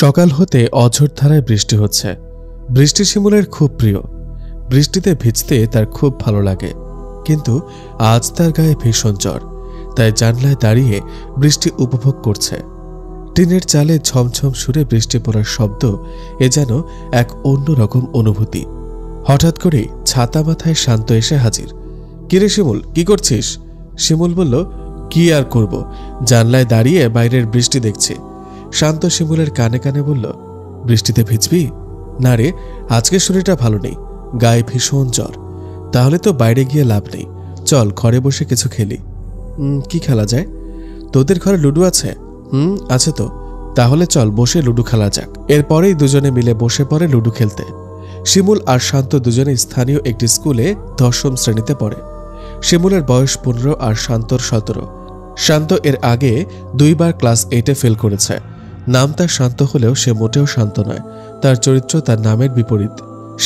সকাল হতে অঝোর ধারায় বৃষ্টি হচ্ছে। বৃষ্টি শিমুলের খুব প্রিয়। বৃষ্টিতে ভিজতে তার খুব ভালো লাগে, কিন্তু আজ তার গায়ে ভীষণ জ্বর। তাই জানলায় দাঁড়িয়ে বৃষ্টি উপভোগ করছে। টিনের চালে ঝমঝম সুরে বৃষ্টি পড়ার শব্দ এ যেন এক অন্যরকম অনুভূতি। হঠাৎ করে ছাতা মাথায় শান্ত এসে হাজির। কিরে শিমুল, কি করছিস? শিমুল বলল, কি আর করব, জানলায় দাঁড়িয়ে বাইরের বৃষ্টি দেখছি। শান্ত শিমুলের কানে কানে বলল, বৃষ্টিতে ভিজবি? না রে, আজকে শরীরটা ভালো নেই, গায়ে ভীষণ জ্বর। তাহলে তো বাইরে গিয়ে লাভ নেই, চল ঘরে বসে কিছু খেলি। কি খেলা যায়? তোদের ঘরে লুডো আছে? আছে তো। তাহলে চল বসে লুডো খেলা যাক। এরপরেই দুজনে মিলে বসে পড়ে লুডো খেলতে। শিমুল আর শান্ত দুজনে স্থানীয় একটি স্কুলে 10ম শ্রেণীতে পড়ে। শিমুলের বয়স 15 আর শান্তর 17। শান্ত এর আগে 2বার ক্লাস 8-এ ফেল করেছে। নাম তার শান্ত হলেও সে মোটেও শান্ত নয়। তার চরিত্র তার নামের বিপরীত।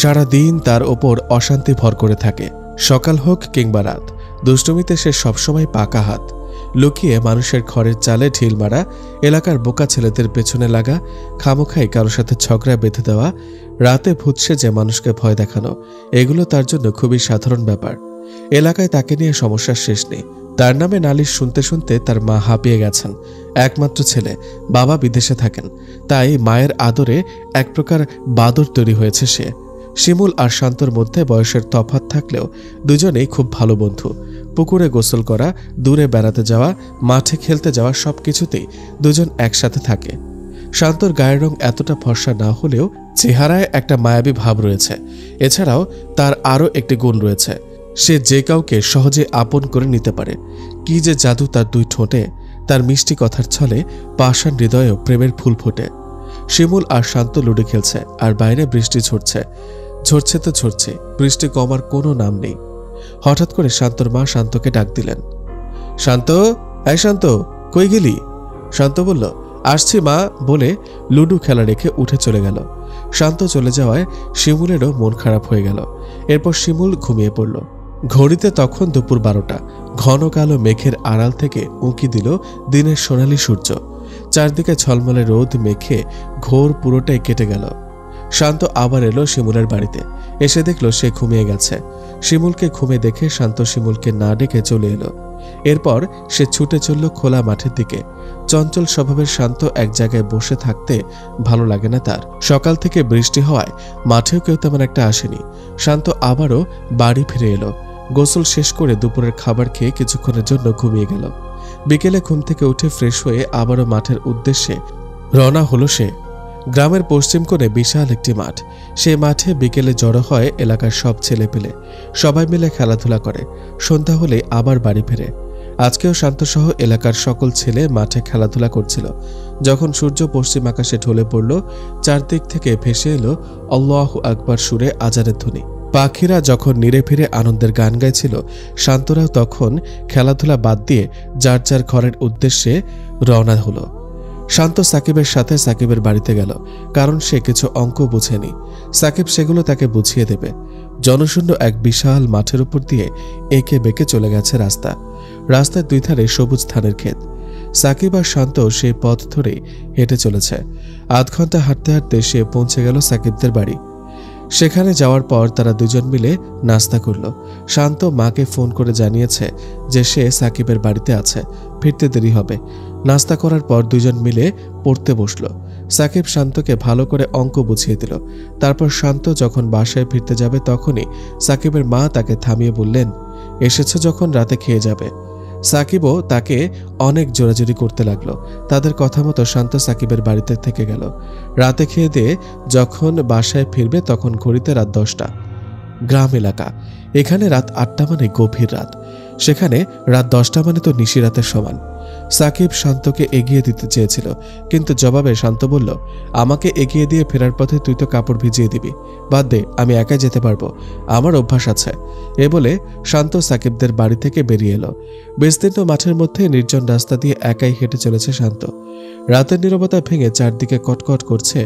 সারা দিন তার ওপর অশান্তি ভর করে থাকে। সকাল হোক কিংবা রাত, দুষ্টুমিতে সে সবসময় পাকা হাত। লুকিয়ে মানুষের ঘরের চালে ঢিল মারা, এলাকার বোকা ছেলেদের পেছনে লাগা, খামোখাই কারোর সাথে ঝগড়া বেঁধে দেওয়া, রাতে ভূত সেজে মানুষকে ভয় দেখানো, এগুলো তার জন্য খুবই সাধারণ ব্যাপার। এলাকায় তাকে নিয়ে সমস্যার শেষ নেই। তার নামে নালিশ শুনতে শুনতে তার মা হাঁপিয়ে গেছেন। একমাত্র ছেলে, বাবা বিদেশে থাকেন, তাই মায়ের আদরে এক প্রকার বাদর তৈরি হয়েছে সে। শিমুল আর শান্তর মধ্যে বয়সের তফাৎ থাকলেও দুজনেই খুব ভালো বন্ধু। পুকুরে গোসল করা, দূরে বেড়াতে যাওয়া, মাঠে খেলতে যাওয়া, সবকিছুতেই দুজন একসাথে থাকে। শান্তর গায়ের রং এতটা ফর্সা না হলেও চেহারায় একটা মায়াবী ভাব রয়েছে। এছাড়াও তার আরও একটি গুণ রয়েছে, সে যে কাউকে সহজে আপন করে নিতে পারে। কি যে জাদু তার দুই ঠোঁটে! তার মিষ্টি কথার ছলে পাষাণ হৃদয়েও প্রেমের ফুল ফোটে। শিমুল আর শান্ত লুডো খেলছে, আর বাইরে বৃষ্টি ঝরছে। ঝরছে তো ঝরছে, বৃষ্টি কমার কোনো নাম নেই। হঠাৎ করে শান্তর মা শান্তকে ডাক দিলেন। শান্ত, এই শান্ত, কই গেলি? শান্ত বলল, আসছি মা বলে লুডো খেলা রেখে উঠে চলে গেল। শান্ত চলে যাওয়ায় শিমুলেরও মন খারাপ হয়ে গেল। এরপর শিমুল ঘুমিয়ে পড়ল। ঘড়িতে তখন দুপুর 12টা। ঘন কালো মেঘের আড়াল থেকে উঁকি দিল দিনের সোনালি সূর্য। চারদিকে ঝলমলে রোদ মেখে ঘোর পুরোটাই কেটে গেল। শান্ত আবার এলো শিমুলের বাড়িতে। এসে দেখল সে ঘুমিয়ে গেছে। শিমুলকে ঘুমে দেখে শান্ত শিমুলকে না ডেকে চলে এলো। এরপর সে ছুটে চলল খোলা মাঠের দিকে। চঞ্চল স্বভাবের শান্ত এক জায়গায় বসে থাকতে ভালো লাগে না তার। সকাল থেকে বৃষ্টি হওয়ায় মাঠেও কেউ তেমন একটা আসেনি। শান্ত আবারও বাড়ি ফিরে এলো। গোসল শেষ করে দুপুরের খাবার খেয়ে কিছুক্ষণের জন্য ঘুমিয়ে গেল। বিকেলে ঘুম থেকে উঠে ফ্রেশ হয়ে আবারও মাঠের উদ্দেশ্যে রওনা হলো সে। গ্রামের পশ্চিম কোণে বিশাল একটি মাঠ। সে মাঠে বিকেলে জড়ো হয় এলাকার সব ছেলেপেলে। সবাই মিলে খেলাধুলা করে। সন্ধ্যা হলে আবার বাড়ি ফেরে। আজকেও শান্তসহ এলাকার সকল ছেলে মাঠে খেলাধুলা করছিল। যখন সূর্য পশ্চিম আকাশে ঢলে পড়ল, চারদিক থেকে ভেসে এলো আল্লাহু আকবার সুরে আজানের ধ্বনি। পাখিরা যখন নিরে ফিরে আনন্দের গান গাইছিল, শান্তরাও তখন খেলাধুলা বাদ দিয়ে যার যার ঘরের উদ্দেশ্যে রওনা হলো। শান্ত সাকিবের সাথে সাকিবের বাড়িতে গেল, কারণ সে কিছু অঙ্ক বুঝেনি। সাকিব সেগুলো তাকে বুঝিয়ে দেবে। জনশূন্য এক বিশাল মাঠের উপর দিয়ে এঁকে বেঁকে চলে গেছে রাস্তা। রাস্তার দুই ধারে সবুজ ধানের ক্ষেত। সাকিব আর শান্ত সেই পথ ধরেই হেঁটে চলেছে। আধ ঘন্টা হাঁটতে হাঁটতে সে পৌঁছে গেল সাকিবদের বাড়ি। সেখানে যাওয়ার পর তারা দুজন মিলে নাস্তা করল। শান্ত মাকে ফোন করে জানিয়েছে যে সে সাকিবের বাড়িতে আছে, ফিরতে দেরি হবে। নাস্তা করার পর দুজন মিলে পড়তে বসল। সাকিব শান্তকে ভালো করে অঙ্ক বুঝিয়ে দিল। তারপর শান্ত যখন বাসায় ফিরতে যাবে তখনই সাকিবের মা তাকে থামিয়ে বললেন, এসেছে যখন রাতে খেয়ে যাবে। সাকিবও তাকে অনেক জোরাজুরি করতে লাগলো। তাদের কথা মতো শান্ত সাকিবের বাড়িতে থেকে গেল। রাতে খেয়ে দিয়ে যখন বাসায় ফিরবে তখন ঘড়িতে রাত 10টা। গ্রাম এলাকা, এখানে রাত 8টা মানে গভীর রাত। সেখানে রাত 10টা মানে তো নিশিরাতের সমান। সাকিব শান্তকে এগিয়ে দিতে চেয়েছিল, কিন্তু জবাবে শান্ত বলল, আমাকে এগিয়ে দিয়ে ফেরার পথে তুই তো কাপড় ভিজিয়ে দিবি, বাদ দে, আমি একাই যেতে পারবো, আমার অভ্যাস আছে। এ বলে শান্ত সাকিবদের বাড়ি থেকে বেরিয়ে এলো। বিস্তীর্ণ মাঠের মধ্যে নির্জন রাস্তা দিয়ে একাই হেঁটে চলেছে শান্ত। রাতের নীরবতা ভেঙে চারদিকে কটকট করছে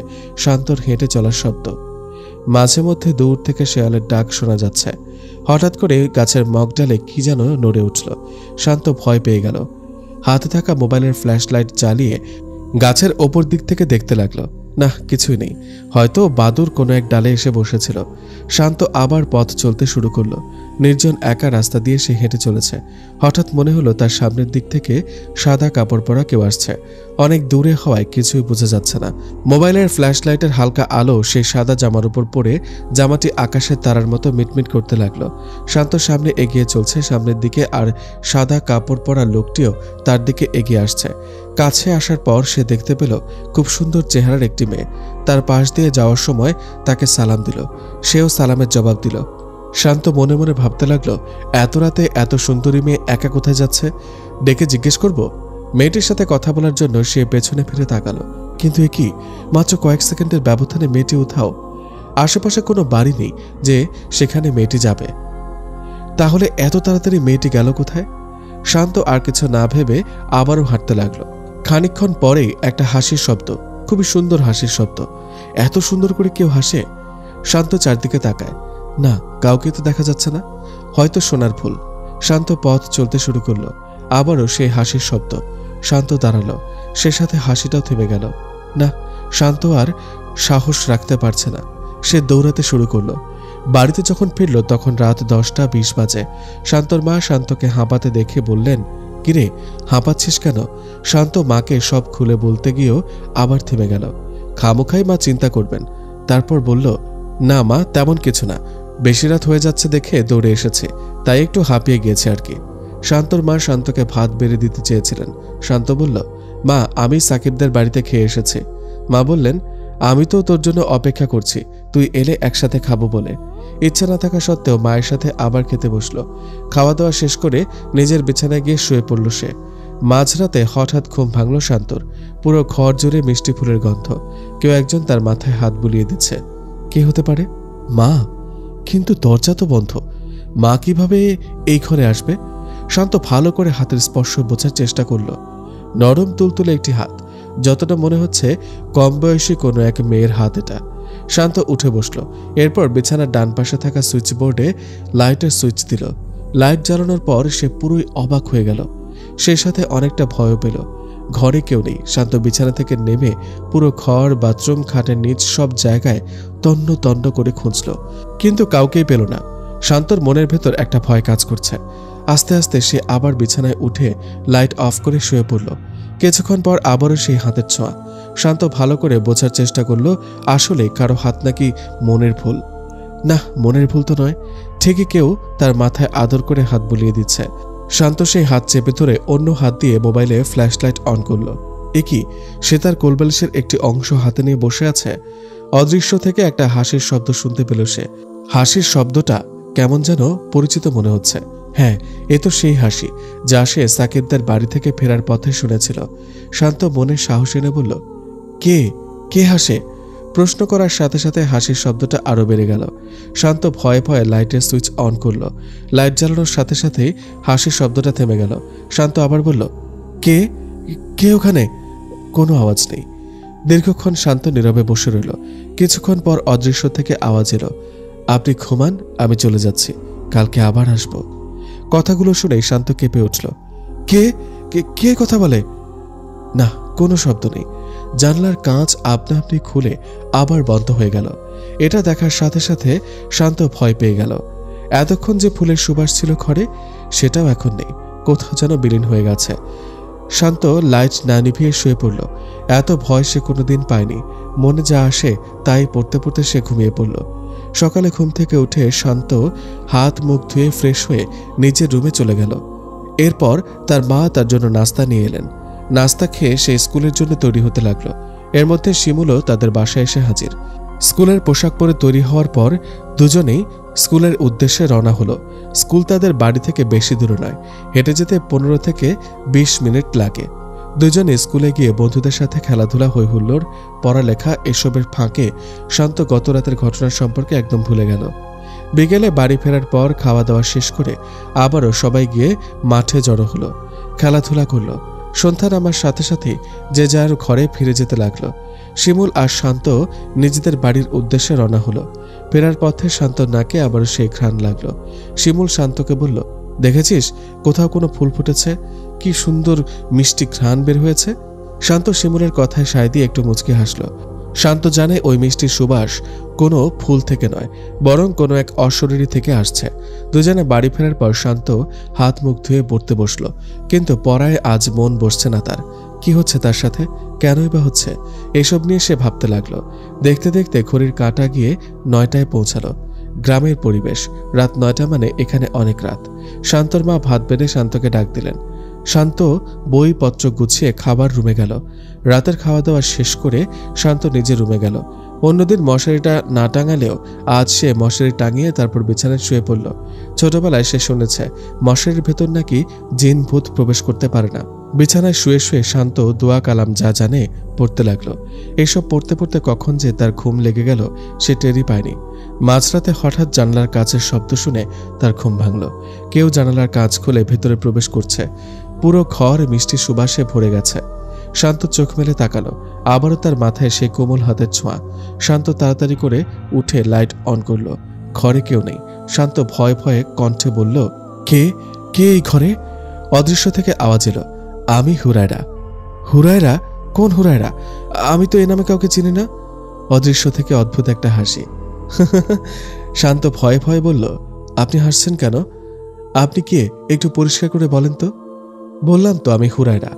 শান্তর হেঁটে চলার শব্দ। মাঝে মধ্যে দূর থেকে শেয়ালের ডাক শোনা যাচ্ছে। হঠাৎ করে গাছের মগডালে কি যেন নড়ে উঠল। শান্ত ভয় পেয়ে গেল। হাতে থাকা মোবাইলের ফ্ল্যাশ লাইট জ্বালিয়ে গাছের ওপর দিক থেকে দেখতে লাগলো। না, কিছুই নেই। হয়তো বাদুর কোনো এক ডালে এসে বসেছিল। শান্ত আবার পথ চলতে শুরু করলো। নির্জন একা রাস্তা দিয়ে সে হেঁটে চলেছে। হঠাৎ মনে হলো তার সামনের দিক থেকে সাদা কাপড় পরা কেউ আসছে। অনেক দূরে হওয়ায় কিছুই বোঝা যাচ্ছে না। মোবাইলের ফ্ল্যাশ লাইটের হালকা আলো সেই সাদা জামার উপর পড়ে জামাটি আকাশের তারার মতো মিটমিট করতে লাগলো। শান্ত সামনে এগিয়ে চলছে সামনের দিকে, আর সাদা কাপড় পরা লোকটিও তার দিকে এগিয়ে আসছে। কাছে আসার পর সে দেখতে পেল খুব সুন্দর চেহারার একটি মেয়ে। তার পাশ দিয়ে যাওয়ার সময় তাকে সালাম দিল। সেও সালামের জবাব দিল। শান্ত মনে মনে ভাবতে লাগলো, এত রাতে এত সুন্দরী মেয়ে একা কোথায় যাচ্ছে? ডেকে জিজ্ঞেস করব? মেয়েটির সাথে কথা বলার জন্য সে পেছনে ফিরে তাকালো, কিন্তু এ কি, মাত্র কয়েক সেকেন্ডের ব্যবধানে মেয়েটি উধাও। আশেপাশে কোনো বাড়ি নেই যে সেখানে মেয়েটি যাবে। তাহলে এত তাড়াতাড়ি মেয়েটি গেল কোথায়? শান্ত আর কিছু না ভেবে আবারও হাঁটতে লাগলো। খানিকক্ষণ পরেই একটা হাসির শব্দ, খুবই সুন্দর হাসির শব্দ। এত সুন্দর করে কেউ হাসে? শান্ত চারদিকে তাকায়, না, কাউকে তো দেখা যাচ্ছে না। হয়তো শোনার ভুল। শান্ত পথ চলতে শুরু করলো। আবারও সেই হাসির শব্দ। শান্ত দাঁড়ালো। সে সাথে হাসিটাও থেমে গেল। না, শান্ত আর সাহস রাখতে পারছে না। সে দৌড়াতে শুরু করলো। বাড়িতে যখন ফিরল তখন রাত 10টা 20 বাজে। শান্তর মা শান্তকে হাঁপাতে দেখে বললেন, কিরে, হাঁপাচ্ছিস কেন? শান্ত মাকে সব খুলে বলতে গিয়েও আবার থেমে গেল। খামোখাই মা চিন্তা করবেন। তারপর বলল, না মা, তেমন কিছু না, বেশি রাত হয়ে যাচ্ছে দেখে দৌড়ে এসেছে, তাই একটু হাঁপিয়ে গিয়েছে আর কি। শান্তর মা শান্তকে ভাত বেড়ে দিতে চেয়েছিলেন। শান্ত বলল, মা, আমি সাকিবদের বাড়িতে খেয়ে এসেছি। মা বললেন, আমি তো তোর জন্য অপেক্ষা করছি, তুই এলে একসাথে খাবো বলে। ইচ্ছা না থাকা সত্ত্বেও মায়ের সাথে আবার খেতে বসলো। খাওয়া দাওয়া শেষ করে নিজের বিছানায় গিয়ে শুয়ে পড়ল সে। মাঝরাতে হঠাৎ ঘুম ভাঙল শান্তর। পুরো ঘর জুড়ে মিষ্টি ফুলের গন্ধ। কেউ একজন তার মাথায় হাত বুলিয়ে দিচ্ছে। কে হতে পারে? মা। কিন্তু দরজা তো বন্ধ। মা কিভাবে এই ঘরে আসবে? শান্ত ভালো করে হাতের স্পর্শ বোঝার চেষ্টা করল। নরম তুলতুলে একটি হাত, যতটা মনে হচ্ছে কম বয়সী কোনো এক মেয়ের হাত এটা। শান্ত উঠে বসল। এরপর বিছানার ডান পাশে থাকা সুইচ বোর্ডে লাইটের সুইচ দিল। লাইট জ্বালানোর পর সে পুরোই অবাক হয়ে গেল। সেই সাথে অনেকটা ভয়ও পেল। ঘরে কেউ নেই। শান্ত বিছানা থেকে নেমে পুরো ঘর, বাথরুম, খাটের নিচ সব জায়গায় তন্ন তন্ন করে খুঁজল, কিন্তু কাউকেই পেল না। শান্তর মনের ভেতর একটা ভয় কাজ করছে। আস্তে আস্তে সে আবার বিছানায় উঠে লাইট অফ করে শুয়ে পড়ল। কিছুক্ষণ পর আবারও সেই হাতের ছোঁয়া। শান্ত ভালো করে বোঝার চেষ্টা করলো, আসলে কারো হাত নাকি মনের ভুল। না, মনের ভুল তো নয়, ঠিকই কেউ তার মাথায় আদর করে হাত বুলিয়ে দিচ্ছে। শান্ত সেই হাত চেপে ধরে অন্য হাত দিয়ে মোবাইলে ফ্ল্যাশ লাইট অন করলো। এ কি, সে তার কোলবালিশের একটি অংশ হাতে নিয়ে বসে আছে। অদৃশ্য থেকে একটা হাসির শব্দ শুনতে পেল সে। হাসির শব্দটা কেমন যেন পরিচিত মনে হচ্ছে। হ্যাঁ, এ তো সেই হাসি যা সে সাকিবদের বাড়ি থেকে ফেরার পথে শুনেছিল। শান্ত মনে সাহস এনে বলল, কে কে হাসে? প্রশ্ন করার সাথে সাথে হাসির শব্দটা আরো বেড়ে গেল। শান্ত ভয়ে ভয়ে লাইটের সুইচ অন করল। লাইট জ্বালানোর সাথে সাথেই হাসির শব্দটা থেমে গেল। শান্ত আবার বলল, কে কে ওখানে? কোনো আওয়াজ নেই। দীর্ঘক্ষণ শান্ত নীরবে বসে রইল। কিছুক্ষণ পর অদৃশ্য থেকে আওয়াজ এলো, আপনি ঘুমান, আমি চলে যাচ্ছি, কালকে আবার আসব। কথাগুলো শুনেই শান্ত কেঁপে উঠল। কে কে কথা বলে? না, কোনো শব্দ নেই। জানলার কাঁচ আপনা আপনি খুলে আবার বন্ধ হয়ে গেল। এটা দেখার সাথে সাথে শান্ত ভয় পেয়ে গেল। এতক্ষণ যে ফুলের সুবাস ছিল ঘরে, সেটাও এখন নেই, কোথাও যেন বিলীন হয়ে গেছে। শান্ত লাইট না নিভিয়ে শুয়ে পড়ল। এত ভয় সে কোনোদিন পায়নি। মনে যা আসে তাই পড়তে পড়তে সে ঘুমিয়ে পড়ল। সকালে ঘুম থেকে উঠে শান্ত হাত মুখ ধুয়ে ফ্রেশ হয়ে নিজের রুমে চলে গেল। এরপর তার মা তার জন্য নাস্তা নিয়ে এলেন। নাস্তা খেয়ে সে স্কুলের জন্য তৈরি হতে লাগলো। এর মধ্যে শিমুলও তাদের বাসায় এসে হাজির। স্কুলের পোশাক পরে তৈরি হওয়ার পর দুজনেই স্কুলের উদ্দেশ্যে রওনা হলো। স্কুল তাদের বাড়ি থেকে বেশি দূরে নয়, হেঁটে যেতে 15 থেকে 20 মিনিট লাগে। দুজনে স্কুলে গিয়ে বন্ধুদের সাথে খেলাধুলা, হইহুল্লোড়, পড়ালেখা এসবের ফাঁকে শান্ত গত রাতের ঘটনার সম্পর্কে একদম ভুলে গেল। বিকেলে বাড়ি ফেরার পর খাওয়া দাওয়া শেষ করে আবারও সবাই গিয়ে মাঠে জড়ো হলো, খেলাধুলা করলো। সন্ধ্যা নামার সাথে সাথে যে যার ঘরে ফিরে যেতে লাগলো। শিমুল আর শান্ত নিজেদের বাড়ির উদ্দেশ্যে রওনা হলো। ফেরার পথে শান্ত নাকে আবারও সেই ঘ্রাণ লাগলো। শিমুল শান্তকে বলল, দেখেছিস কোথাও কোনো ফুল ফুটেছে? কি সুন্দর মিষ্টি ঘ্রাণ বের হয়েছে। শান্ত শিমুলের কথায় সায় দিয়ে একটু মুচকি হাসল। শান্ত জানে ওই মিষ্টির সুবাস কোনো ফুল থেকে নয়, বরং কোনো এক অশরীরী থেকে আসছে। দুজনে বাড়ি ফেরার পর শান্ত হাত মুখ ধুয়ে পড়তে বসল, কিন্তু পড়ায় আজ মন বসছে না তার। কি হচ্ছে তার সাথে, কেনই বা হচ্ছে, এসব নিয়ে সে ভাবতে লাগলো। দেখতে দেখতে ঘড়ির কাঁটা গিয়ে 9টায় পৌঁছালো। গ্রামের পরিবেশ, রাত 9টা মানে এখানে অনেক রাত। শান্তর মা ভাত বেড়ে শান্তকে ডাক দিলেন। শান্ত বইপত্র গুছিয়ে খাবার রুমে গেল। রাতের খাওয়া দাওয়া শেষ করে শান্ত নিজের রুমে গেল। অন্যদিন মশারিটা না টাঙালেও আজ সে মশারি টাঙিয়ে তারপর বিছানায় শুয়ে পড়ল। ছোটবেলায় সে শুনেছে মশারির ভেতর নাকি জিন ভূত প্রবেশ করতে পারে না। বিছানায় শুয়ে শুয়ে শান্ত দোয়া কালাম যা জানে পড়তে লাগলো। এসব পড়তে পড়তে কখন যে তার ঘুম লেগে গেল সে টেরই পায়নি। মাঝরাতে হঠাৎ জানালার কাচের শব্দ শুনে তার ঘুম ভাঙল। কেউ জানালার কাচ খুলে ভেতরে প্রবেশ করছে। পুরো ঘর মিষ্টি সুবাসে ভরে গেছে। শান্ত চোখ মেলে তাকালো, আবারও তার মাথায় সেই কোমল হাতের ছোঁয়া। শান্ত তাড়াতাড়ি করে উঠে লাইট অন করলো। ঘরে কেউ নেই। শান্ত ভয়ে ভয়ে কণ্ঠে বলল, কে কে এই ঘরে? অদৃশ্য থেকে আওয়াজ এলো, আমি হুরায়রা। হুরায়রা? কোন হুরায়রা? আমি তো এ নামে কাউকে চিনি না। অদৃশ্য থেকে অদ্ভুত একটা হাসি। শান্ত ভয়ে ভয়ে বলল, আপনি হাসছেন কেন? আপনি কে একটু পরিষ্কার করে বলেন তো। বললাম তো আমি হুরায়রা,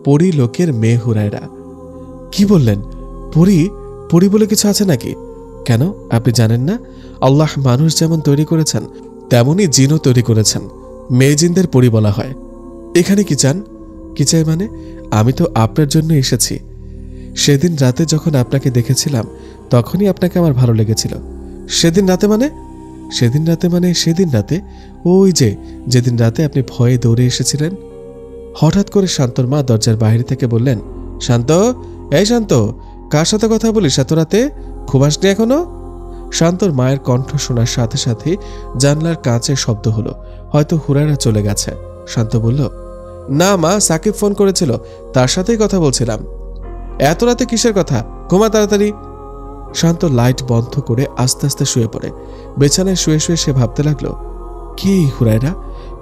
পরী লোকের মেয়ে হুরায়রা। কি বললেন? পরী? পরী বলে কিছু আছে নাকি? কেন, আপনি জানেন না? আল্লাহ মানুষ যেমন তৈরি করেছেন তেমনই জিনও তৈরি করেছেন। মেয়ে জিনদের পরী বলা হয়। এখানে কি চান? কি চাই মানে? আমি তো আপনার জন্য এসেছি। সেদিন রাতে যখন আপনাকে দেখেছিলাম তখনই আপনাকে আমার ভালো লেগেছিল। সেদিন রাতে মানে? সেদিন রাতে মানে সেদিন রাতে, ওই যে যেদিন রাতে আপনি ভয়ে দৌড়ে এসেছিলেন। হঠাৎ করে শান্তর মা দরজার বাইরে থেকে বললেন, শান্ত, এই শান্ত, কার সাথে কথা বলিস এত রাতে? ঘুম আসনি এখনো? শান্তর মায়ের কণ্ঠ শোনার সাথে সাথে জানলার কাঁচের শব্দ হলো। হয়তো হুরায়রা চলে গেছে। শান্ত বলল, না মা, সাকিব ফোন করেছিল, তার সাথেই কথা বলছিলাম। এত রাতে কিসের কথা? ঘুমা তাড়াতাড়ি। শান্ত লাইট বন্ধ করে আস্তে আস্তে শুয়ে পড়ে। বিছানায় শুয়ে শুয়ে সে ভাবতে লাগলো, কে হুরায়রা?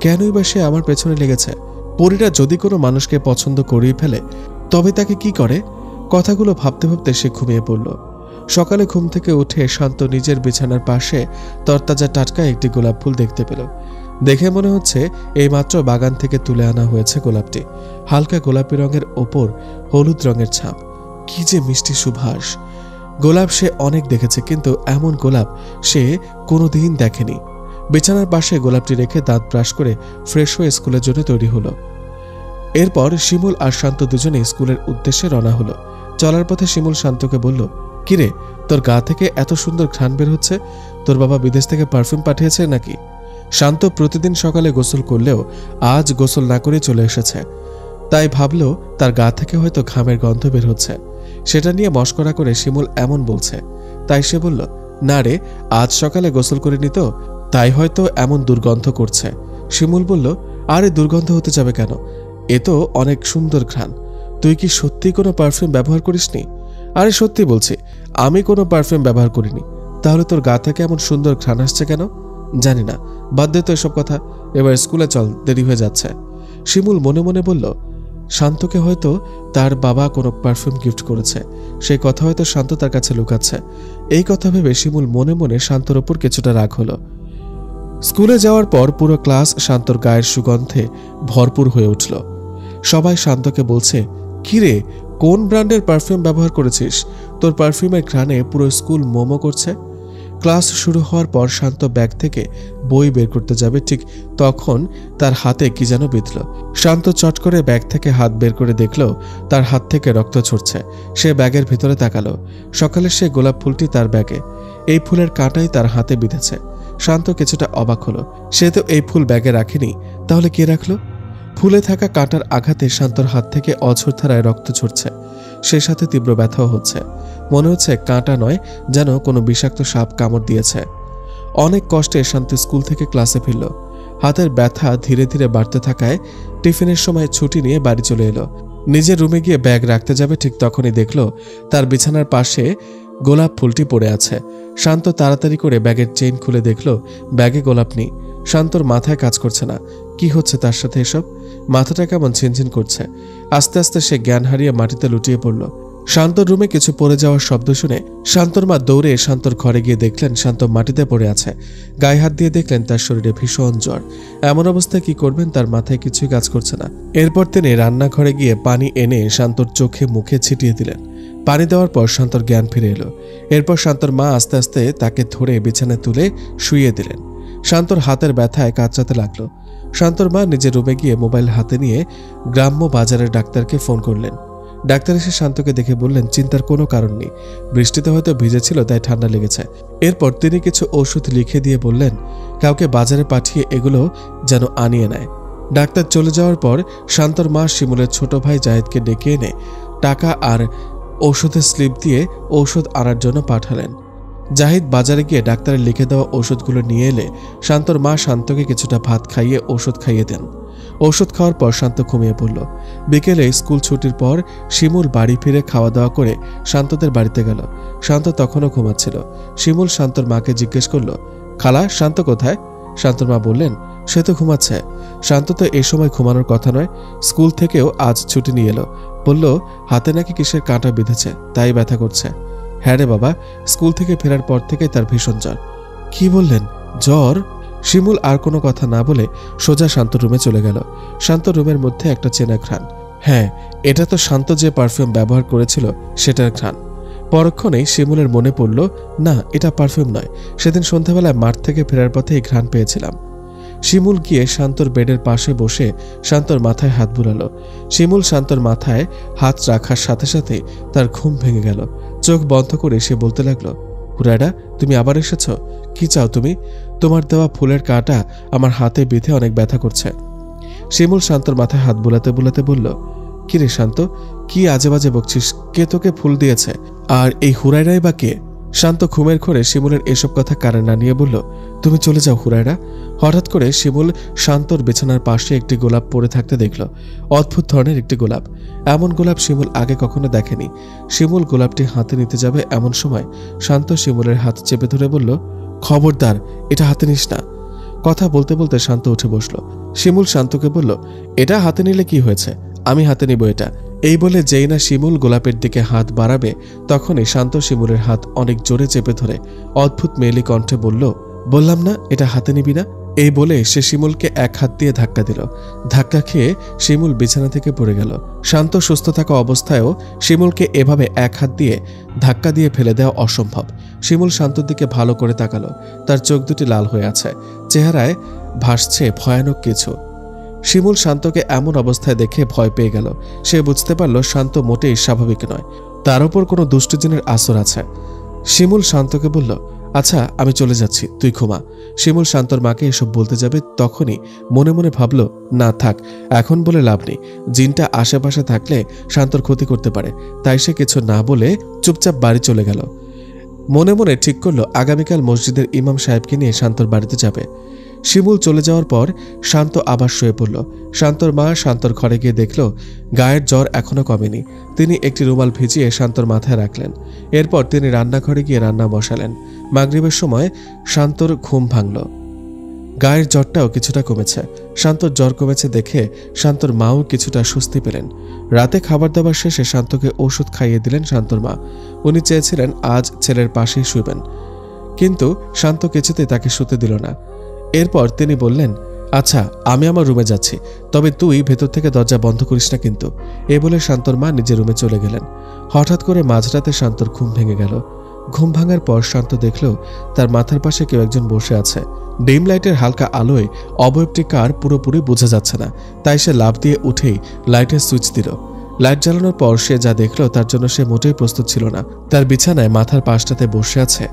কেনই বা সে আমার পেছনে লেগেছে? পরীরা যদি কোনো মানুষকে পছন্দ করিয়ে ফেলে তবে তাকে কি করে? কথাগুলো ভাবতে ভাবতে সে ঘুমিয়ে পড়ল। সকালে ঘুম থেকে উঠে শান্ত নিজের বিছানার পাশে তরতাজা টাটকা একটি গোলাপ ফুল দেখতে পেল। দেখে মনে হচ্ছে এইমাত্র বাগান থেকে তুলে আনা হয়েছে গোলাপটি। হালকা গোলাপি রঙের ওপর হলুদ রঙের ছাপ। কি যে মিষ্টি সুবাস! গোলাপ সে অনেক দেখেছে, কিন্তু এমন গোলাপ সে কোনোদিন দেখেনি। বিছানার পাশে গোলাপটি রেখে দাঁত ব্রাশ করে ফ্রেশ হয়ে স্কুলের জন্য তৈরি হলো। এরপর শিমুল আর শান্ত দুজনে স্কুলের উদ্দেশ্যে রওনা হলো। চলার পথে শিমুল শান্তকে বলল, কিরে, তোর গা থেকে এত সুন্দর ঘ্রাণ বের হচ্ছে, তোর বাবা বিদেশ থেকে পারফিউম পাঠিয়েছে নাকি? শান্ত প্রতিদিন সকালে গোসল করলেও আজ গোসল না করে চলে এসেছে। তাই ভাবলো তার গা থেকে হয়তো ঘামের গন্ধ বের হচ্ছে। সেটা নিয়ে মশকরা করে শিমুল এমন বলছে। তাই সে বলল, না রে, আজ সকালে গোসল করে নিত, তাই হয়তো এমন দুর্গন্ধ করছে। শিমুল বলল, আরে দুর্গন্ধ হতে যাবে কেন? এ তো অনেক সুন্দর ঘ্রাণ। তুই কি সত্যি কোনো পারফিউম ব্যবহার করিসনি? আরে সত্যি বলছি, আমি কোনো পারফিউম ব্যবহার করিনি। তাহলে তোর গা থেকে এমন সুন্দর ঘ্রাণ আসছে কেন? জানি না, বাদ দে তো এসব কথা, এবার স্কুলে চল, দেরি হয়ে যাচ্ছে। শিমুল মনে মনে বলল, শান্তকে হয়তো তার বাবা কোনো পারফিউম গিফট করেছে, সেই কথা হয়তো শান্ত তার কাছে লুকাচ্ছে। এই কথা ভেবে শিমুল মনে মনে শান্তর ওপর কিছুটা রাগ হলো। স্কুলে যাওয়ার পর পুরো ক্লাস শান্তর গায়ের সুগন্ধে ভরপুর হয়ে উঠল। সবাই শান্তকে বলছে, কিরে, কোন ব্র্যান্ডের পারফিউম ব্যবহার করেছিস? তোর পারফিউমের ঘ্রাণে পুরো স্কুল মোমো করছে। ক্লাস শুরু হওয়ার পর শান্ত ব্যাগ থেকে বই বের করতে যাবে, ঠিক তখন তার হাতে কি যেন বিঁধল। শান্ত চট করে ব্যাগ থেকে হাত বের করে দেখল তার হাত থেকে রক্ত ঝরছে। সে ব্যাগের ভিতরে তাকালো। সকালে সে গোলাপ ফুলটি তার ব্যাগে, এই ফুলের কাঁটাই তার হাতে বিঁধেছে। শান্ত কিছুটা অবাক হলো। সে তো এই ফুল ব্যাগে রাখেনি, তাহলে কে রাখলো? ফুলে থাকা কাঁটার আঘাতে শান্তর হাত থেকে অঝোর ধারায় রক্ত ঝরছে। সে সাথে তীব্র ব্যথাও হচ্ছে। মনে হচ্ছে কাঁটা নয়, যেন কোনো বিষাক্ত সাপ কামড় দিয়েছে। অনেক কষ্টে শান্ত স্কুল থেকে ক্লাসে ফিরল। হাতের ব্যথা ধীরে ধীরে বাড়তে থাকায় টিফিনের সময় ছুটি নিয়ে বাড়ি চলে এলো। নিজের রুমে গিয়ে ব্যাগ রাখতে যাবে, ঠিক তখনই দেখল তার বিছানার পাশে গোলাপ ফুলটি পড়ে আছে। শান্ত তাড়াতাড়ি করে ব্যাগের চেইন খুলে দেখল ব্যাগে গোলাপ নেই। শান্তর মাথায় কাজ করছে না। কি হচ্ছে তার সাথে এসব? মাথাটা কেমন ঝিনঝিন করছে। আস্তে আস্তে সে জ্ঞান হারিয়ে মাটিতে লুটিয়ে পড়ল। শান্তর রুমে কিছু পড়ে যাওয়ার শব্দ শুনে শান্তর মা দৌড়ে শান্তর ঘরে গিয়ে দেখলেন শান্ত মাটিতে পড়ে আছে। গায়ে হাত দিয়ে দেখলেন তার শরীরে ভীষণ জ্বর। এমন অবস্থায় কি করবেন তার মাথায় কিছুই কাজ করছে না। এরপর তিনি রান্নাঘরে গিয়ে পানি এনে শান্তর চোখে মুখে ছিটিয়ে দিলেন। পানি দেওয়ার পর শান্তর জ্ঞান ফিরে এলো। এরপর শান্তর মা আস্তে আস্তে তাকে ধরে বিছানায় তুলে শুইয়ে দিলেন। শান্তর হাতের ব্যথায় কাঁচাতে লাগলো। শান্তর মা নিজের রুমে গিয়ে মোবাইল হাতে নিয়ে গ্রাম্য বাজারের ডাক্তারকে ফোন করলেন। ডাক্তার এসে শান্তকে দেখে বললেন চিন্তার কোনো কারণ নেই, বৃষ্টিতে হয়তো ভিজেছিল তাই ঠান্ডা লেগেছে। এরপর তিনি কিছু ওষুধ লিখে দিয়ে বললেন কাউকে বাজারে পাঠিয়ে এগুলো যেন আনিয়ে নেয়। ডাক্তার চলে যাওয়ার পর শান্তর মা শিমুলের ছোট ভাই জাহিদকে ডেকে এনে টাকা আর ওষুধের স্লিপ দিয়ে ঔষধ আনার জন্য পাঠালেন। জাহিদ বাজারে গিয়ে ডাক্তারের লিখে দেওয়া ওষুধগুলো নিয়ে এলে শান্তর মা শান্তকে কিছুটা ভাত খাইয়ে ওষুধ খাইয়ে দেন। ওষুধ খাওয়ার পর শান্ত ঘুমিয়ে পড়ল। বিকেলে স্কুল ছুটির পর শিমুল বাড়ি ফিরে খাওয়া দাওয়া করে শান্তদের বাড়িতে গেল। শান্ত তখনও ঘুমাচ্ছিল। শিমুল শান্তর মাকে জিজ্ঞেস করল, খালা শান্ত কোথায়? শান্তর মা বললেন, সে তো ঘুমাচ্ছে। শান্ত তো এ সময় ঘুমানোর কথা নয়। স্কুল থেকেও আজ ছুটি নিয়ে এলো। বলল হাতে নাকি কিসের কাঁটা বিঁধেছে, তাই ব্যথা করছে। হ্যাঁ রে বাবা, স্কুল থেকে ফেরার পর থেকেই তার ভীষণ জ্বর। কি বললেন, জ্বর? শিমুল আর কোনো কথা না বলে সোজা শান্ত রুমে চলে গেল। শান্ত রুমের মধ্যে একটা চেনা ঘ্রাণ। হ্যাঁ, এটা তো শান্ত যে পারফিউম ব্যবহার করেছিল সেটার ঘ্রাণ। পরক্ষণেই শিমুলের মনে পড়ল, না, এটা পারফিউম নয়, সেদিন সন্ধ্যাবেলায় মাঠ থেকে ফেরার পথে এই ঘ্রাণ পেয়েছিলাম। শিমুল গিয়ে শান্তর বেডের পাশে বসে শান্তর মাথায় হাত বুলালো। শিমুল শান্তর মাথায় হাত রাখার সাথে সাথে তার ঘুম ভেঙে গেল। চোখ বন্ধ করে সে বলতে লাগলো, হুরায়রা, তুমি আবার এসেছ? কি চাও তুমি? তোমার দেওয়া ফুলের কাঁটা আমার হাতে বেঁধে অনেক ব্যথা করছে। শিমুল শান্তর মাথায় হাত বুলাতে বুলাতে বলল, কি রে শান্ত, কি আজে বাজে বকছিস? কে তোকে ফুল দিয়েছে? আর এই হুরায়রাই বা কে? শান্ত ঘুমের ঘোরে শিমুলের এসব কথা কানে না নিয়ে বলল, তুমি চলে যাও হুরায়রা। হঠাৎ করে শিমুল শান্তর বিছানার পাশে একটি গোলাপ পড়ে থাকতে দেখল। অদ্ভুত ধরনের একটি গোলাপ। এমন গোলাপ শিমুল আগে কখনো দেখেনি। শিমুল গোলাপটি হাতে নিতে যাবে এমন সময় শান্ত শিমুলের হাত চেপে ধরে বলল, খবরদার, এটা হাতে নিস না। কথা বলতে বলতে শান্ত উঠে বসল। শিমুল শান্তকে বলল, এটা হাতে নিলে কি হয়েছে, আমি হাতে নিব এটা। এই বলে যেই না শিমুল গোলাপের দিকে হাত বাড়াবে তখনই শান্ত শিমুলের হাত অনেক জোরে চেপে ধরে অদ্ভুত মেয়েলি কণ্ঠে বলল, বললাম না এটা হাতে নিবি না। এই বলে সে শিমুলকে এক হাত দিয়ে ধাক্কা দিল। ধাক্কা খেয়ে শিমুল বিছানা থেকে পড়ে গেল। শান্ত সুস্থ থাকা অবস্থায়ও শিমুলকে এভাবে এক হাত দিয়ে ধাক্কা দিয়ে ফেলে দেওয়া অসম্ভব। শিমুল শান্তর দিকে ভালো করে তাকালো। তার চোখ দুটি লাল হয়ে আছে, চেহারায় ভাসছে ভয়ানক কিছু। শিমুল শান্তকে এমন অবস্থায় দেখে ভয় পেয়ে গেল। সে বুঝতে পারল শান্ত মোটেই স্বাভাবিক নয়, তার উপর কোনো দুষ্টজিনের আসর আছে। শিমুল শান্তকে বলল, আচ্ছা আমি চলে যাচ্ছি, তুই ঘুমা। শিমুল শান্তর মাকে এসব বলতে যাবে তখনই মনে মনে ভাবল, না থাক, এখন বলে লাভ নেই। জিনটা আশেপাশে থাকলে শান্তর ক্ষতি করতে পারে। তাই সে কিছু না বলে চুপচাপ বাড়ি চলে গেল। মনে মনে ঠিক করলো আগামীকাল মসজিদের ইমাম সাহেবকে নিয়ে শান্তর বাড়িতে যাবে। শিমুল চলে যাওয়ার পর শান্ত আবার শুয়ে পড়ল। শান্তর মা শান্তর ঘরে গিয়ে দেখল গায়ের জ্বর এখনো কমেনি। তিনি একটি রুমাল ভিজিয়ে শান্তর মাথায় রাখলেন। এরপর তিনি রান্নাঘরে গিয়ে রান্না বসালেন। মাগরিবের সময় শান্তর ঘুম ভাঙল। গায়ের জ্বরটাও কিছুটা কমেছে। শান্তর জ্বর কমেছে দেখে শান্তর মাও কিছুটা স্বস্তি পেলেন। রাতে খাবার দাবার শেষে শান্তকে ওষুধ খাইয়ে দিলেন শান্তর মা। উনি চেয়েছিলেন আজ ছেলের পাশেই শুবেন, কিন্তু শান্ত কিছুতেই তাকে শুতে দিল না। এরপর তিনি বললেন, আচ্ছা আমি আমার রুমে যাচ্ছি, তবে তুই ভেতর থেকে দরজা বন্ধ করিস না কিন্তু। এ বলে শান্তর মা নিজের রুমে চলে গেলেন। হঠাৎ করে মাঝরাতে শান্তর ঘুম ভেঙে গেল। ঘুম ভাঙার পর শান্ত দেখল তার মাথার পাশে কেউ একজন বসে আছে। ডিম লাইটের হালকা আলোয় অবয়বটি কার পুরোপুরি বোঝা যাচ্ছে না, তাই সে লাফ দিয়ে উঠেই লাইটের সুইচ দিল। লাইট জ্বালানোর পর সে যা দেখল তার জন্য সে মোটেই প্রস্তুত ছিল না। তার বিছানায় মাথার পাশটাতে বসে আছে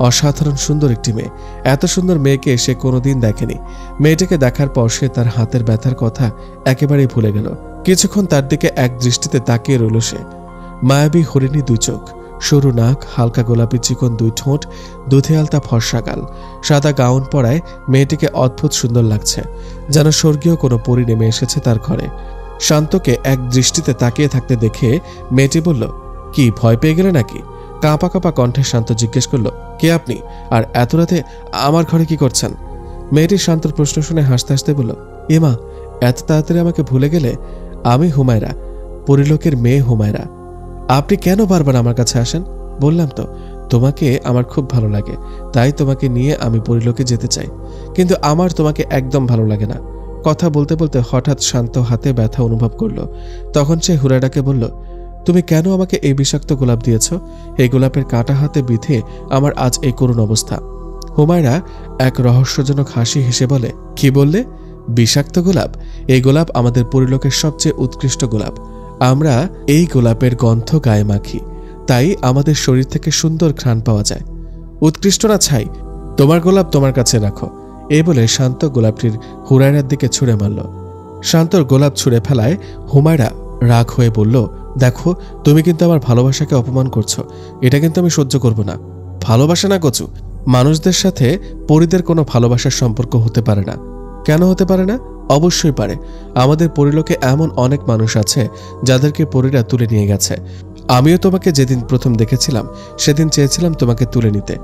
অসাধারণ সুন্দর একটি মেয়ে। এত সুন্দর মেয়েকে সে কোনোদিন দেখেনি। মেয়েটিকে দেখার পর সে তার হাতের ব্যথার কথা একেবারেই ভুলে গেল। কিছুক্ষণ তার দিকে এক দৃষ্টিতে তাকিয়ে রইল সে। মায়াবী হরিণী দুই চোখ, সরু নাক, হালকা গোলাপি চিকন দুই ঠোঁট, দুধে আলতা ফর্সা গাল। সাদা গাউন পরায় মেয়েটিকে অদ্ভুত সুন্দর লাগছে, যেন স্বর্গীয় কোনো পরী নেমে এসেছে তার ঘরে। শান্তকে এক দৃষ্টিতে তাকিয়ে থাকতে দেখে মেয়েটি বলল, কি ভয় পেয়ে গেলে নাকি? কাঁপা কাঁপা কণ্ঠে শান্ত জিজ্ঞেস করলো, কে আপনি, আর এত রাতে আমার ঘরে কি করছেন? মেয়েটি শান্তর প্রশ্ন শুনে হাসতে হাসতে বলল, এমা, এত তাড়াতাড়ি আমাকে ভুলে গেলে? আমি হুমায়রা, পরিলোকের মেয়ে হুমায়রা। আপনি কেন বারবার আমার কাছে আসেন? বললাম তো তোমাকে আমার খুব ভালো লাগে, তাই তোমাকে নিয়ে আমি পরিলোকে যেতে চাই, কিন্তু আমার তোমাকে একদম ভালো লাগে না। কথা বলতে বলতে হঠাৎ শান্ত হাতে ব্যথা অনুভব করলো। তখন সে হুরায়রাকে বলল, তুমি কেন আমাকে এই বিষাক্ত গোলাপ দিয়েছ? এই গোলাপের কাঁটা হাতে বিঁধে আমার আজ এই করুণ অবস্থা। হুমায়রা এক রহস্যজনক হাসি হেসে বলে, কি বললে? বিষাক্ত গোলাপ? এই গোলাপ আমাদের পরিলোকের সবচেয়ে উৎকৃষ্ট গোলাপ। আমরা এই গোলাপের গন্ধ গায়ে মাখি, তাই আমাদের শরীর থেকে সুন্দর ঘ্রাণ পাওয়া যায়। উৎকৃষ্ট না ছাই? তোমার গোলাপ তোমার কাছে রাখো। এই বলে শান্ত গোলাপটির হুরায়রার দিকে ছুঁড়ে মারল। শান্তর গোলাপ ছুঁড়ে ফেলায় হুমায়রা রাগ হয়ে বলল, দেখো তুমি কিন্তু আমার ভালোবাসাকে অপমান করছো, এটা কিন্তু আমি সহ্য করব না। ভালোবাসা না কচু, মানুষদের সাথে পরীদের কোনো ভালোবাসার সম্পর্ক হতে পারে না। কেন হতে পারে না? অবশ্যই পারে। আমাদের পরিলোকে এমন অনেক মানুষ আছে যাদেরকে পরীরা তুলে নিয়ে গেছে। আমিও তোমাকে যেদিন প্রথম দেখেছিলাম সেদিন চেয়েছিলাম তোমাকে তুলে নিতে।